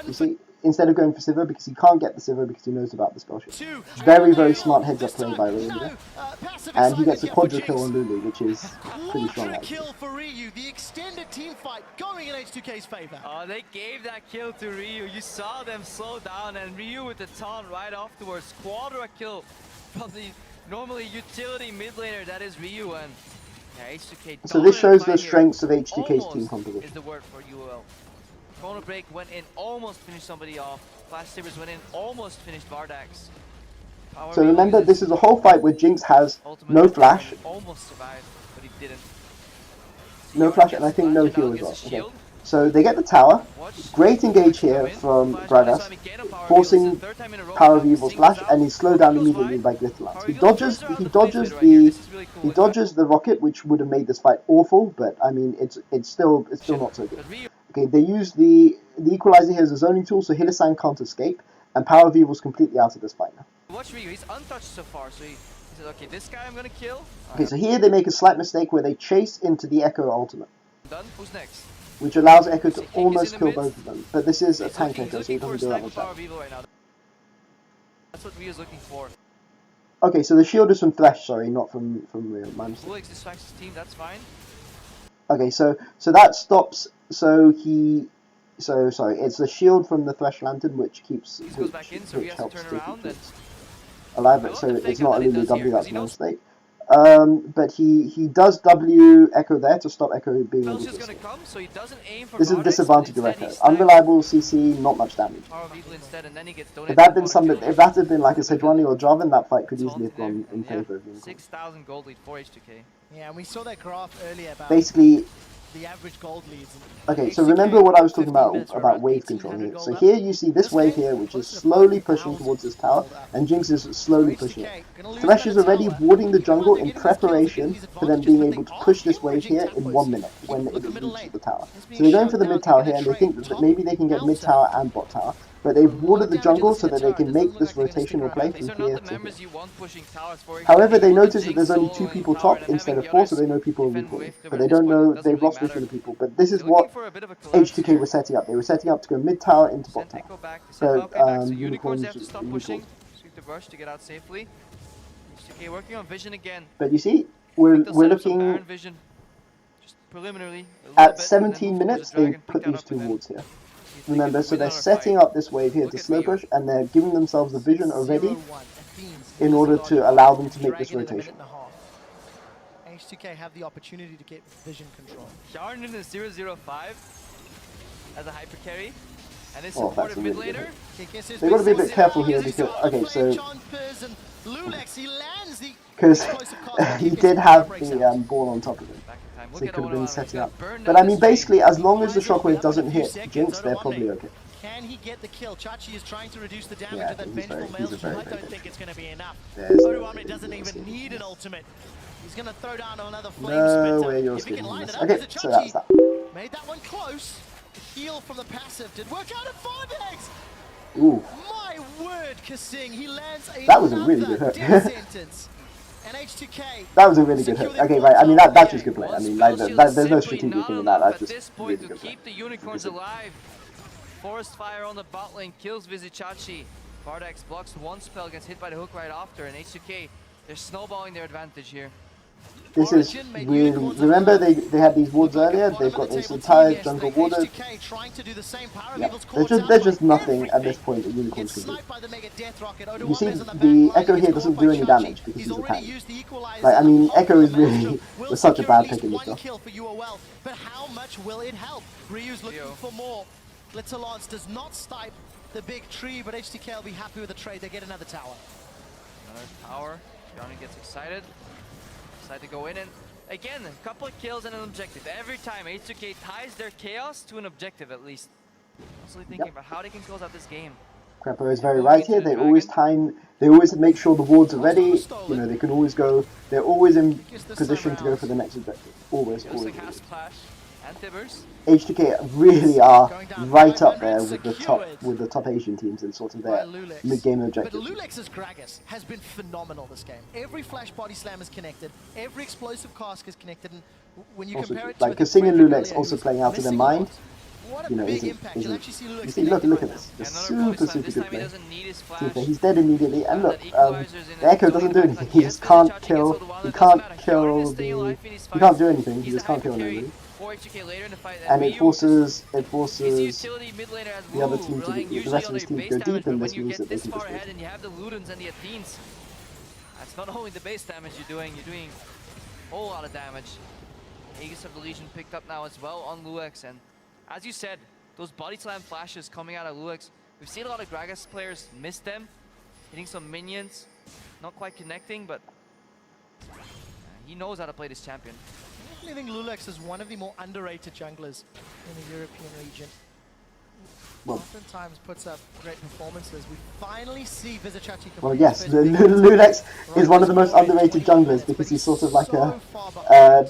Speaker 1: you see, instead of going for Sivir, because he can't get the Sivir because he knows about the spell shield. Very, very smart heads up play by Ryu. And he gets a quadra kill on Lulu, which is pretty strong.
Speaker 2: Kill for Ryu, the extended team fight going in H2K's favor.
Speaker 3: Oh, they gave that kill to Ryu. You saw them slow down, and Ryu with the taunt right afterwards. Quadra kill from the normally utility mid laner that is Ryu, and yeah, H2K.
Speaker 1: So this shows the strengths of H2K's team composition.
Speaker 3: Is the word for UOL. Chrono Break went in, almost finished somebody off. Flash Sabers went in, almost finished Bardax.
Speaker 1: So remember, this is a whole fight where Jinx has no flash.
Speaker 3: Almost survived, but he didn't.
Speaker 1: No flash, and I think no heal as well. Okay. So they get the tower. Great engage here from Gragas, forcing Power of Evil's flash, and he's slowed down immediately by Glitterlance. He dodges the rocket, which would have made this fight awful, but I mean it's still not so good. Okay, they use the equalizer here as a zoning tool, so Hilisan can't escape, and Power of Evil's completely out of this fight now.
Speaker 3: Watch Ryu, he's untouched so far, so he says, okay, this guy I'm gonna kill.
Speaker 1: Okay, so here they make a slight mistake where they chase into the Echo ultimate.
Speaker 3: Done, who's next?
Speaker 1: Which allows Echo to almost kill both of them, but this is a tank Echo, so he doesn't do that much damage.
Speaker 3: That's what Ryu's looking for.
Speaker 1: Okay, so the shield is from Thresh, sorry, not from Ryu.
Speaker 3: loulex distracts his team, that's fine.
Speaker 1: Okay, so that stops. Sorry, it's the shield from the Thresh Lantern which keeps
Speaker 3: goes back in, so he has to turn around and
Speaker 1: alive. So it's not a Lulu W, that's my mistake. But he does W Echo there to stop Echo being able to escape. This is a disadvantage of Echo. Unreliable CC, not much damage. If that had been like a Sejuani or Jarvan, that fight could easily have gone in favor of Unicorn.
Speaker 3: 6,000 gold lead for H2K.
Speaker 2: Yeah, and we saw that graph earlier about
Speaker 1: basically
Speaker 2: the average gold leads.
Speaker 1: Okay, so remember what I was talking about wave control here. So here you see this wave here, which is slowly pushing towards this tower, and Jinx is slowly pushing it. Thresh is already warding the jungle in preparation for them being able to push this wave here in 1 minute when it reaches the tower. So they're going for the mid tower here, and they think that maybe they can get mid tower and bot tower. But they've warded the jungle so that they can make this rotational play from here to here. However, they notice that there's only 2 people top instead of 4, so they know people are recalling. But they don't know, they've lost vision of people. But this is what H2K was setting up. They were setting up to go mid tower into bot tower. So, Unicorns
Speaker 3: have to stop pushing. Sweep the brush to get out safely. H2K working on vision again.
Speaker 1: But you see, we're looking at 17 minutes, they put these 2 wards here. Remember, so they're setting up this wave here to slow push, and they're giving themselves the vision already in order to allow them to make this rotation.
Speaker 2: H2K have the opportunity to get vision control.
Speaker 3: Yarn in the 005 as a hyper carry, and his supportive mid laner.
Speaker 1: They've got to be a bit careful here because, okay, so because he did have the ball on top of him. So he could have been setting up. But I mean, basically, as long as the shockwave doesn't hit Jinx, they're probably okay.
Speaker 2: Can he get the kill? Chachi is trying to reduce the damage
Speaker 1: Yeah,
Speaker 2: with that
Speaker 1: he's
Speaker 2: vengeful
Speaker 1: very- he's a
Speaker 2: maelstrom.
Speaker 1: very,
Speaker 2: I
Speaker 1: very
Speaker 2: don't
Speaker 1: good.
Speaker 2: think it's going to be enough.
Speaker 1: There's no
Speaker 2: Odoamne
Speaker 1: way
Speaker 2: doesn't
Speaker 1: you're
Speaker 2: even
Speaker 1: skipping
Speaker 2: need an
Speaker 1: this.
Speaker 2: ultimate. He's going to throw down another flame
Speaker 1: No
Speaker 2: spitter.
Speaker 1: way you're
Speaker 2: If he can
Speaker 1: skipping
Speaker 2: line
Speaker 1: this.
Speaker 2: it up,
Speaker 1: Okay,
Speaker 2: as a
Speaker 1: so that's
Speaker 2: Chachi
Speaker 1: that.
Speaker 2: made that one close. The heal from the passive did work out at 5 eggs.
Speaker 1: Ooh,
Speaker 2: My word, Kasing, he lands
Speaker 1: that was a really good
Speaker 2: another
Speaker 1: hit.
Speaker 2: death sentence. And H2K.
Speaker 1: That was a really good hit. Okay, right. I mean, that's just good play. I
Speaker 3: One
Speaker 1: mean,
Speaker 3: spell
Speaker 1: like,
Speaker 3: shield is
Speaker 1: there's no
Speaker 3: simply
Speaker 1: strategic
Speaker 3: not
Speaker 1: thing in that.
Speaker 3: enough
Speaker 1: That's
Speaker 3: at
Speaker 1: just
Speaker 3: this point
Speaker 1: really
Speaker 3: to
Speaker 1: good play.
Speaker 3: keep the unicorns alive. Forest fire on the bot lane kills Vizichachi. Bardax blocks one spell, gets hit by the hook right after, and H2K, they're snowballing their advantage here.
Speaker 1: This is really. Remember, they had these wards earlier. They've got this entire jungle warded. Yep. There's just nothing at this point that unicorns can do. You see, the Echo here doesn't do any damage because he's a tank. Like, I mean, Echo is really was such a bad pick in this stuff.
Speaker 2: But how much will it help? Ryu's looking for more. Blitzalance does not stipe the big tree, but H2K will be happy with the trade. They get another tower.
Speaker 3: Another tower. Johnny gets excited. Decide to go in, and again, a couple of kills and an objective. Every time H2K ties their chaos to an objective at least. Constantly thinking about how they can close out this game.
Speaker 1: Krepo is very right here. They always make sure the wards are ready. You know, they can always go. They're always in position to go for the next objective. Always,
Speaker 3: Just
Speaker 1: always.
Speaker 3: like Cast Clash and Tibbers.
Speaker 1: H2K really are right up there with the top Asian teams in sort of their mid-game
Speaker 2: But
Speaker 1: objectives.
Speaker 2: Loulex's Gragas has been phenomenal this game. Every flash body slam is connected, every explosive cask is connected, and when you
Speaker 1: Also,
Speaker 2: compare it
Speaker 1: like
Speaker 2: to
Speaker 1: Kasing and
Speaker 2: Frederick
Speaker 1: Loulex
Speaker 2: earlier,
Speaker 1: also
Speaker 2: who's
Speaker 1: playing out of their
Speaker 2: missing a
Speaker 1: mind.
Speaker 2: lot. What a
Speaker 1: You know,
Speaker 2: big
Speaker 1: isn't,
Speaker 2: impact. You'll actually see Lulu
Speaker 1: you see, look
Speaker 2: connected
Speaker 1: at
Speaker 2: right
Speaker 1: this.
Speaker 2: now.
Speaker 1: It's
Speaker 3: Another body
Speaker 1: super,
Speaker 3: slam.
Speaker 1: super
Speaker 3: This
Speaker 1: good
Speaker 3: time he
Speaker 1: play.
Speaker 3: doesn't need his
Speaker 1: See,
Speaker 3: flash.
Speaker 1: okay, he's dead immediately, and
Speaker 3: That
Speaker 1: look,
Speaker 3: equalizer's in
Speaker 1: the Echo
Speaker 3: it.
Speaker 1: doesn't do anything. He just
Speaker 3: Yes,
Speaker 1: can't
Speaker 3: Vizichachi
Speaker 1: kill.
Speaker 3: gets Odoamne,
Speaker 1: He
Speaker 3: doesn't
Speaker 1: can't
Speaker 3: matter. Yarn
Speaker 1: kill
Speaker 3: is staying
Speaker 1: the.
Speaker 3: alive in his
Speaker 1: He can't
Speaker 3: fights.
Speaker 1: do anything. He
Speaker 3: He's
Speaker 1: just
Speaker 3: the
Speaker 1: can't kill
Speaker 3: hyper carry
Speaker 1: nobody.
Speaker 3: for H2K later in the fight,
Speaker 1: And it
Speaker 3: Ryu
Speaker 1: forces
Speaker 3: He's the utility mid laner as
Speaker 1: the other
Speaker 3: Lulu,
Speaker 1: team to
Speaker 3: relying
Speaker 1: the
Speaker 3: usually
Speaker 1: rest
Speaker 3: on
Speaker 1: of his
Speaker 3: their
Speaker 1: team to
Speaker 3: base
Speaker 1: go
Speaker 3: damage,
Speaker 1: deep,
Speaker 3: but
Speaker 1: and
Speaker 3: when
Speaker 1: this
Speaker 3: you
Speaker 1: means
Speaker 3: get
Speaker 1: that they
Speaker 3: this
Speaker 1: can
Speaker 3: far
Speaker 1: just
Speaker 3: ahead
Speaker 1: lose.
Speaker 3: and you have the Ludens and the Athenes, that's not only the base damage you're doing a whole lot of damage. Aegis of the Legion picked up now as well on loulex, and as you said, those body slam flashes coming out of loulex, we've seen a lot of Gragas players miss them, hitting some minions, not quite connecting, but he knows how to play this champion.
Speaker 2: I think Loulex is one of the more underrated junglers in the European region.
Speaker 1: Well,
Speaker 2: Oftentimes puts up great performances. We finally see Vizichachi.
Speaker 1: well, yes, Loulex is one of the most underrated junglers because he's sort of like a.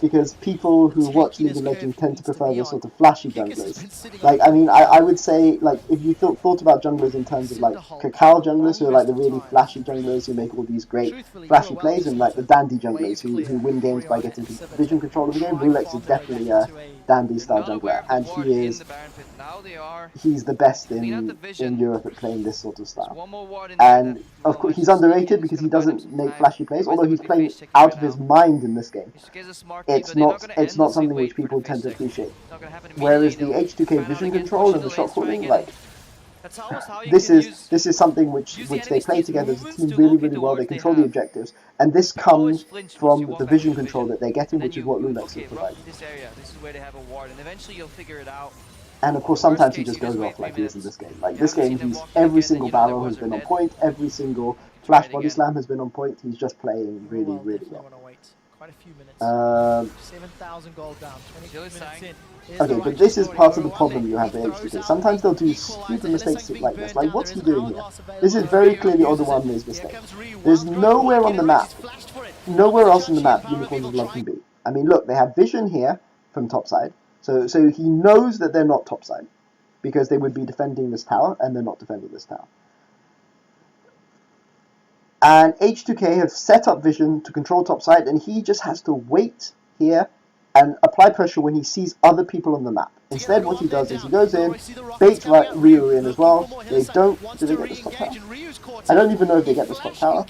Speaker 1: Because people who watch League of Legends tend to prefer the sort of flashy junglers. Like, I mean, I would say, like, if you thought about junglers in terms of, like, cacao junglers, who are, like, the really flashy junglers who make all these great flashy plays, and, like, the dandy junglers who win games by getting vision control of the game, Loulex is definitely a dandy-style jungler, and he's the best in Europe at playing this sort of style. And, of course, he's underrated because he doesn't make flashy plays, although he's playing out of his mind in this game. It's not something which people tend to appreciate. Whereas the H2K vision control and the shot calling, like, this is something which they play together as a team really, really well. They control the objectives, and this comes from the vision control that they're getting, which is what Loulex is providing.
Speaker 3: This area, this is where they have a ward, and eventually you'll figure it out.
Speaker 1: And of course, sometimes he just goes off like he is in this game. Like this game, every single barrel has been on point, every single flash body slam has been on point. He's just playing really, really well.
Speaker 2: Quite a few minutes.
Speaker 3: 7,000
Speaker 2: gold down. 20 minutes in.
Speaker 1: Okay, but this is part of the problem you have with H2K. Sometimes they'll do stupid mistakes like this. Like, what's he doing here? This is very clearly Odoamne's mistake. There's nowhere on the map, nowhere else on the map Unicorns of Love can be. I mean, look, they have vision here from topside. So he knows that they're not topside because they would be defending this tower, and they're not defending this tower. And H2K have set up vision to control topside, and he just has to wait here and apply pressure when he sees other people on the map. Instead, what he does is he goes in, baits Ryu in as well. They don't. Do they get the top tower? I don't even know if they get the top tower.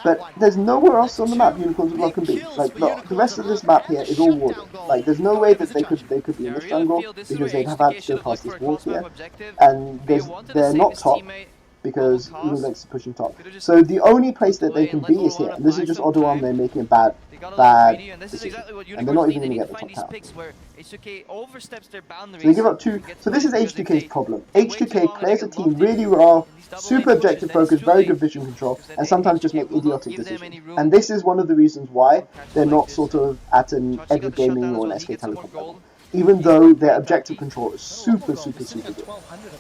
Speaker 1: But there's nowhere else on the map Unicorns of Love can be. Like, look, the rest of this map here is all warded. Like, there's no way that they could be in this jungle because they'd have had to go past this wall here, and they're not top because Loulex is pushing top. So the only place that they can be is here. And this is just Odoamne making a bad decision. And they're not even going to get the top tower. So they give up two. So this is H2K's problem. H2K plays a team really well, super objective focused, very good vision control, and sometimes just make idiotic decisions. And this is one of the reasons why they're not sort of at an Edward Gaming or an SK Telecom level. even though their objective control is super good.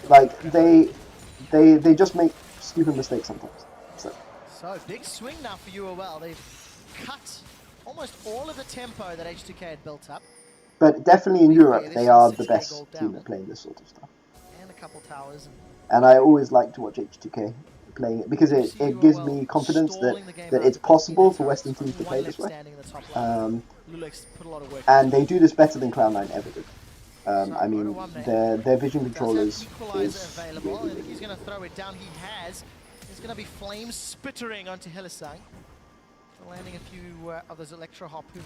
Speaker 1: Like they just make stupid mistakes sometimes.
Speaker 2: So big swing now for UOL. They've cut almost all of the tempo that H2K had built up.
Speaker 1: But definitely in
Speaker 2: To be fair,
Speaker 1: Europe,
Speaker 2: this
Speaker 1: they
Speaker 2: is
Speaker 1: are
Speaker 2: a
Speaker 1: the
Speaker 2: 6K
Speaker 1: best
Speaker 2: gold
Speaker 1: team
Speaker 2: down.
Speaker 1: at playing this sort of stuff.
Speaker 2: And a couple towers.
Speaker 1: And I always like to watch H2K playing it because
Speaker 2: You
Speaker 1: it,
Speaker 2: see
Speaker 1: it gives
Speaker 2: UOL
Speaker 1: me confidence that,
Speaker 2: stalling the game
Speaker 1: that
Speaker 2: out
Speaker 1: it's
Speaker 2: a bit in
Speaker 1: possible
Speaker 2: the
Speaker 1: for Western
Speaker 2: turrets.
Speaker 1: teams to
Speaker 2: One
Speaker 1: play
Speaker 2: left
Speaker 1: this way.
Speaker 2: standing in the top line. loulex put a lot of work
Speaker 1: And
Speaker 2: into
Speaker 1: they do this better than Cloud9 ever did.
Speaker 2: So,
Speaker 1: I mean,
Speaker 2: Odoamne
Speaker 1: their vision
Speaker 2: does
Speaker 1: control
Speaker 2: have
Speaker 1: is
Speaker 2: equalizer available,
Speaker 1: really,
Speaker 2: and
Speaker 1: really
Speaker 2: he's
Speaker 1: good.
Speaker 2: going to throw it down. He has. There's going to be flames spittering onto Hillesang. Landing a few of those electro harpoons.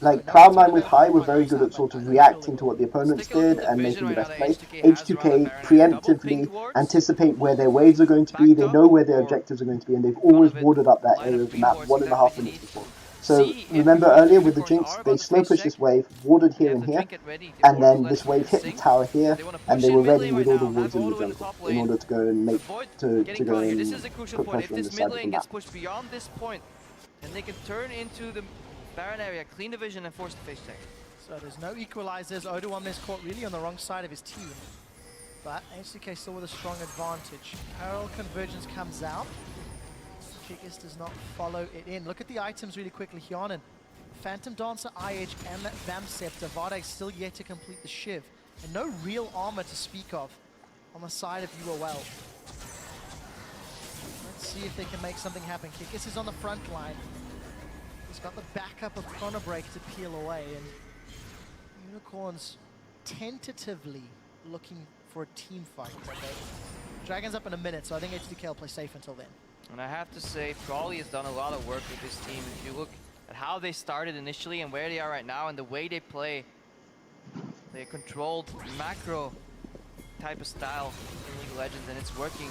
Speaker 1: Like
Speaker 2: So,
Speaker 1: Cloud9 with High were very good at sort of reacting to what the opponents
Speaker 3: Stick a look
Speaker 1: did
Speaker 3: at the
Speaker 1: and
Speaker 3: vision
Speaker 1: making the
Speaker 3: right
Speaker 1: best
Speaker 3: now
Speaker 1: play.
Speaker 3: that H2K has around
Speaker 1: H2K
Speaker 3: that Baron. Double
Speaker 1: preemptively
Speaker 3: pink wards,
Speaker 1: anticipate where their waves are going to be.
Speaker 3: backed
Speaker 1: They
Speaker 3: up
Speaker 1: know where their
Speaker 3: or
Speaker 1: objectives are going to be, and they've
Speaker 3: front
Speaker 1: always
Speaker 3: of it,
Speaker 1: warded up that
Speaker 3: line
Speaker 1: area
Speaker 3: of
Speaker 1: of the
Speaker 3: green
Speaker 1: map
Speaker 3: wards,
Speaker 1: 1.5
Speaker 3: definitely
Speaker 1: minutes
Speaker 3: need
Speaker 1: before. So
Speaker 3: see if
Speaker 1: remember
Speaker 3: UOL
Speaker 1: earlier with the
Speaker 3: unicorns
Speaker 1: Jinx,
Speaker 3: are
Speaker 1: they
Speaker 3: about to
Speaker 1: slow
Speaker 3: face
Speaker 1: pushed
Speaker 3: check.
Speaker 1: this wave, warded
Speaker 3: They
Speaker 1: here
Speaker 3: have
Speaker 1: and
Speaker 3: the
Speaker 1: here,
Speaker 3: trinket ready. The
Speaker 1: and
Speaker 3: orbital
Speaker 1: then
Speaker 3: left
Speaker 1: this wave hit the
Speaker 3: Kasing.
Speaker 1: tower here,
Speaker 3: They want to
Speaker 1: and
Speaker 3: push
Speaker 1: they
Speaker 3: in
Speaker 1: were
Speaker 3: mid
Speaker 1: ready
Speaker 3: lane
Speaker 1: with
Speaker 3: right
Speaker 1: all the
Speaker 3: now.
Speaker 1: wards
Speaker 3: Have
Speaker 1: in the
Speaker 3: Odo in the
Speaker 1: jungle
Speaker 3: top
Speaker 1: in
Speaker 3: lane.
Speaker 1: order to go and make
Speaker 3: Avoid
Speaker 1: to
Speaker 3: getting
Speaker 1: go
Speaker 3: caught here.
Speaker 1: and
Speaker 3: This is a crucial
Speaker 1: put
Speaker 3: point. If
Speaker 1: pressure on
Speaker 3: this
Speaker 1: the
Speaker 3: mid
Speaker 1: side of the
Speaker 3: lane gets
Speaker 1: map.
Speaker 3: pushed beyond this point, then they can turn into the Baron area, clean the vision, and force the face check.
Speaker 2: So there's no equalizers. Odoamne's caught really on the wrong side of his team. But H2K still with a strong advantage. Parallel convergence comes out. Chickis does not follow it in. Look at the items really quickly. Hyanen, Phantom Dancer, IH, and that Vamp Scepter. Vardek still yet to complete the Shiv. And no real armor to speak of on the side of UOL. Let's see if they can make something happen. Kikis is on the front line. He's got the backup of Chrono Break to peel away. And Unicorns tentatively looking for a team fight. Okay. Dragon's up in a minute, so I think H2K will play safe until then.
Speaker 3: And I have to say, Probably has done a lot of work with this team. If you look at how they started initially and where they are right now and the way they play, they controlled macro type of style in League of Legends, and it's working.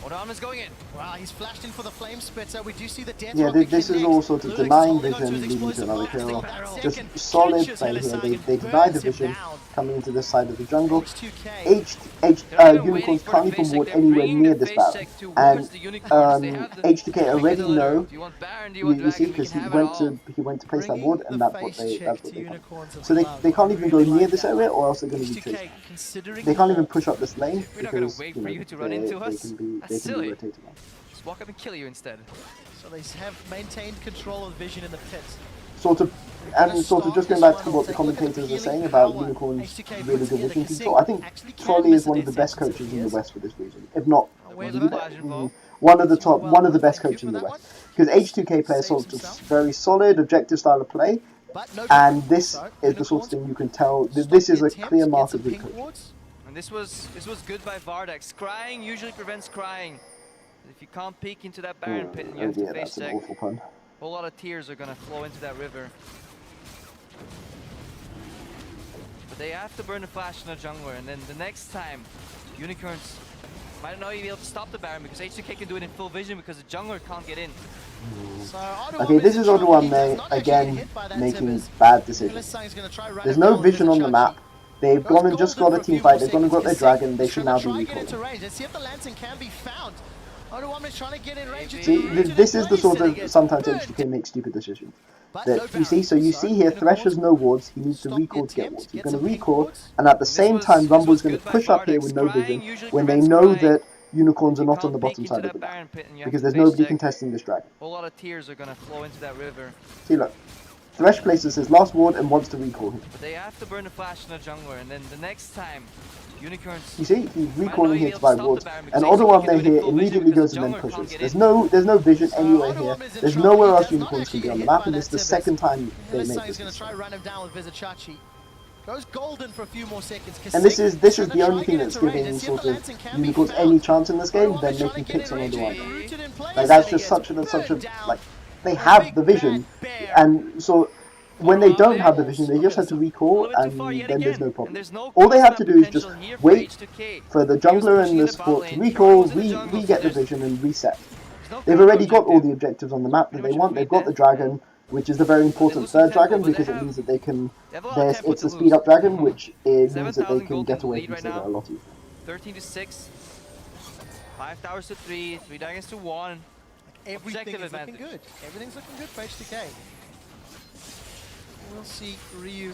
Speaker 3: Odoamne's going in.
Speaker 2: Wow, he's flashed in for the flame spitter. We do see the death
Speaker 1: Yeah,
Speaker 2: rock
Speaker 1: this is all sort of
Speaker 2: Loulex
Speaker 1: denying
Speaker 2: holding on to
Speaker 1: vision,
Speaker 2: his
Speaker 1: leading to
Speaker 2: explosive
Speaker 1: another
Speaker 2: blast.
Speaker 1: kill.
Speaker 2: That
Speaker 1: Just
Speaker 2: second
Speaker 1: solid
Speaker 2: catches
Speaker 1: play here.
Speaker 2: Hillesang
Speaker 1: They
Speaker 2: and
Speaker 1: deny the
Speaker 2: burns him
Speaker 1: vision
Speaker 2: down.
Speaker 1: coming into this side of the jungle.
Speaker 2: H2K.
Speaker 1: Unicorns can't even ward anywhere near this Baron. And H2K already know.
Speaker 3: Do you want Baron? Do you want
Speaker 1: You see,
Speaker 3: Dragon? We
Speaker 1: because
Speaker 3: can
Speaker 1: he
Speaker 3: have it all.
Speaker 1: went to place that
Speaker 2: Bringing
Speaker 1: ward,
Speaker 2: the
Speaker 1: and that's what
Speaker 2: face
Speaker 1: they
Speaker 2: check to
Speaker 1: want.
Speaker 2: Unicorns of
Speaker 1: So
Speaker 2: Love.
Speaker 1: they can't even go
Speaker 2: Really
Speaker 1: near
Speaker 2: like
Speaker 1: this
Speaker 2: that.
Speaker 1: area, or else they're going to be chased.
Speaker 2: H2K considering
Speaker 1: They can't
Speaker 2: the
Speaker 1: even
Speaker 2: wall.
Speaker 1: push up this lane
Speaker 3: We're not gonna
Speaker 1: because
Speaker 3: wait for you to run into us. That's
Speaker 1: they can
Speaker 3: silly.
Speaker 1: be rotated on.
Speaker 3: Just walk up and kill you instead.
Speaker 2: So they have maintained control of vision in the pit.
Speaker 1: Sort of just going back to what the commentators are saying about Unicorn's really good vision control. I think Trolley is one of the best coaches in the West for this reason, if not one of the best coaches in the West. Because H2K play a sort of very solid, objective style of play, and this is the sort of thing you can tell. This is a clear mark of good coaching.
Speaker 3: And this was good by Vardek. Scrying usually prevents crying. If you can't peek into that Baron pit and you have to face
Speaker 1: that's an
Speaker 3: check,
Speaker 1: awful pun.
Speaker 3: a whole lot of tears are gonna flow into that river. But they have to burn the flash in the jungler, and then the next time, Unicorns might not even be able to stop the Baron because H2K can do it in full vision because the jungler can't get in.
Speaker 1: Okay, this is Odoamne again making bad decisions. There's no vision on the map. They've gone and just got a team fight. They've gone and got their dragon. They should now be recalling.
Speaker 2: Let's see if the lantern can be found. Odoamne's trying to get in range.
Speaker 1: See, this is the sort of sometimes H2K makes stupid decisions. That you see, so you see here, Thresh has no wards. He needs to recall to get wards. He's going to recall, and at the same time, Rumble's going to push up here with no vision when they know that Unicorns are not on the bottom side of the map because there's nobody contesting this dragon.
Speaker 3: A whole lot of tears are going to flow into that river.
Speaker 1: See, look. Thresh places his last ward and wants to recall him.
Speaker 3: But they have to burn the flash in the jungler, and then the next time, Unicorns...
Speaker 1: You see, he's recalling here to buy wards, and Odoamne here immediately goes and then pushes. There's no vision anywhere here. There's nowhere else Unicorns can be on the map, and this is the second time they make this
Speaker 2: going to try run him down with Vizichachi. Goes golden for a few more seconds.
Speaker 1: And this is the only thing that's giving sort of Unicorns any chance in this game. They're making picks on Odoamne. Like that's just such a like they have the vision, and so when they don't have the vision, they just have to recall, and then there's no problem. All they have to do is just wait for the jungler and the support to recall, we get the vision and reset. They've already got all the objectives on the map that they want. They've got the dragon, which is the very important third dragon because it means that they can. It's a speed up dragon, which means that they can get away from Sigma a lot easier.
Speaker 3: 13 to 6, 5 towers to 3, 3 dragons to 1.
Speaker 2: Everything is looking good. Everything's looking good for H2K. We'll see Ryu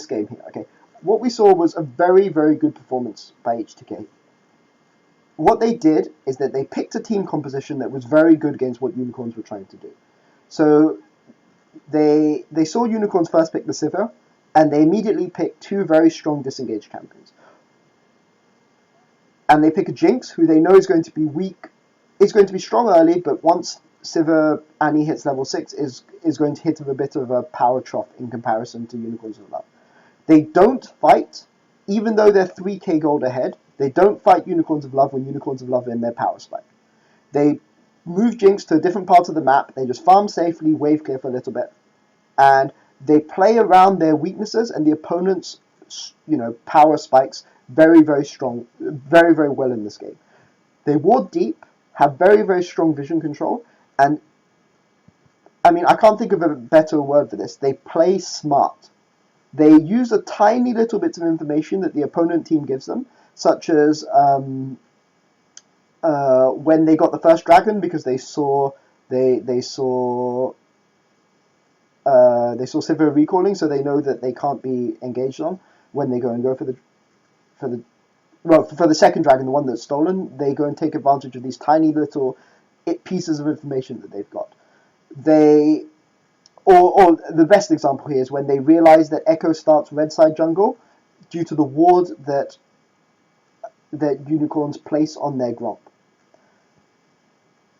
Speaker 1: this game here, okay? what we saw was a very, very good performance by H2K. What they did is that they picked a team composition that was very good against what Unicorns were trying to do. So they saw Unicorns first pick the Sivir, and they immediately picked two very strong disengaged champions. And they pick a Jinx, who they know is going to be weak. It's going to be strong early, but once Sivir Annie hits level 6, is going to hit a bit of a power trough in comparison to Unicorns of Love. They don't fight, even though they're 3k gold ahead, they don't fight Unicorns of Love when Unicorns of Love are in their power spike. They move Jinx to a different part of the map, they just farm safely, wave clear for a little bit, and they play around their weaknesses and the opponent's power spikes very, very strong, very, very well in this game. They ward deep, have very, very strong vision control, and I mean, I can't think of a better word for this. They play smart. They use a tiny little bits of information that the opponent team gives them, such as when they got the first dragon, because they saw Sivir recalling, so they know that they can't be engaged on when they go for the second dragon, the one that's stolen. They go and take advantage of these tiny little pieces of information that they've got. Or the best example here is when they realize that Echo starts red side jungle due to the ward that Unicorns place on their gromp.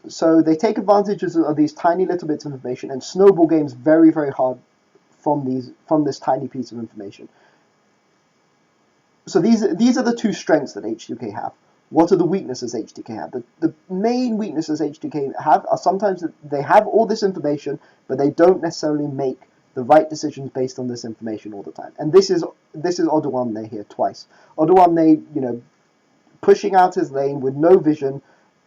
Speaker 1: So they take advantage of these tiny little bits of information and snowball games very, very hard from this tiny piece of information. So these are the two strengths that H2K have. What are the weaknesses H2K have? The main weaknesses H2K have are sometimes that they have all this information, but they don't necessarily make the right decisions based on this information all the time. And this is Odoamne here twice. Odoamne, pushing out his lane with no vision.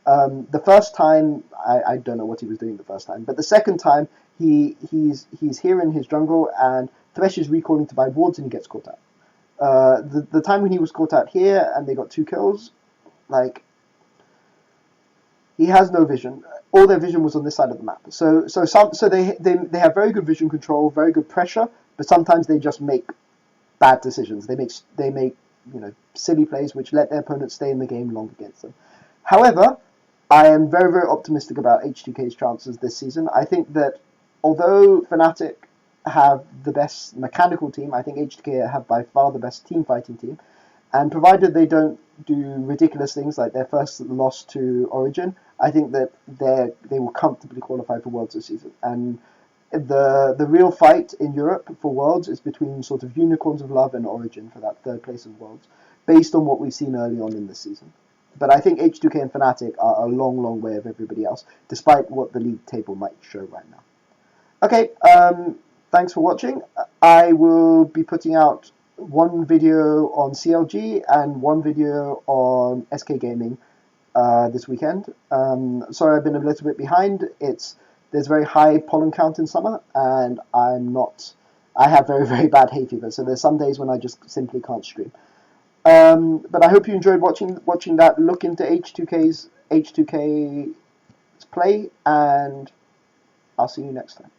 Speaker 1: The first time, I don't know what he was doing the first time, but the second time he's here in his jungle and Thresh is recalling to buy wards and he gets caught out. The time when he was caught out here and they got 2 kills, he has no vision. All their vision was on this side of the map. So they have very good vision control, very good pressure, but sometimes they just make bad decisions. They make silly plays which let their opponents stay in the game long against them. However, I am very, very optimistic about H2K's chances this season. I think that although Fnatic have the best mechanical team, I think H2K have by far the best team fighting team. And provided they don't do ridiculous things like their first loss to Origin, I think that they will comfortably qualify for Worlds this season. And the real fight in Europe for Worlds is between sort of Unicorns of Love and Origin for that third place of Worlds, based on what we've seen early on in this season. But I think H2K and Fnatic are a long, long way of everybody else, despite what the league table might show right now. Okay, thanks for watching. I will be putting out one video on CLG and one video on SK Gaming this weekend. Sorry I've been a little bit behind. There's very high pollen count in summer, and I have very, very bad hay fever, so there's some days when I just simply can't stream. But I hope you enjoyed watching that look into H2K's play, and I'll see you next time.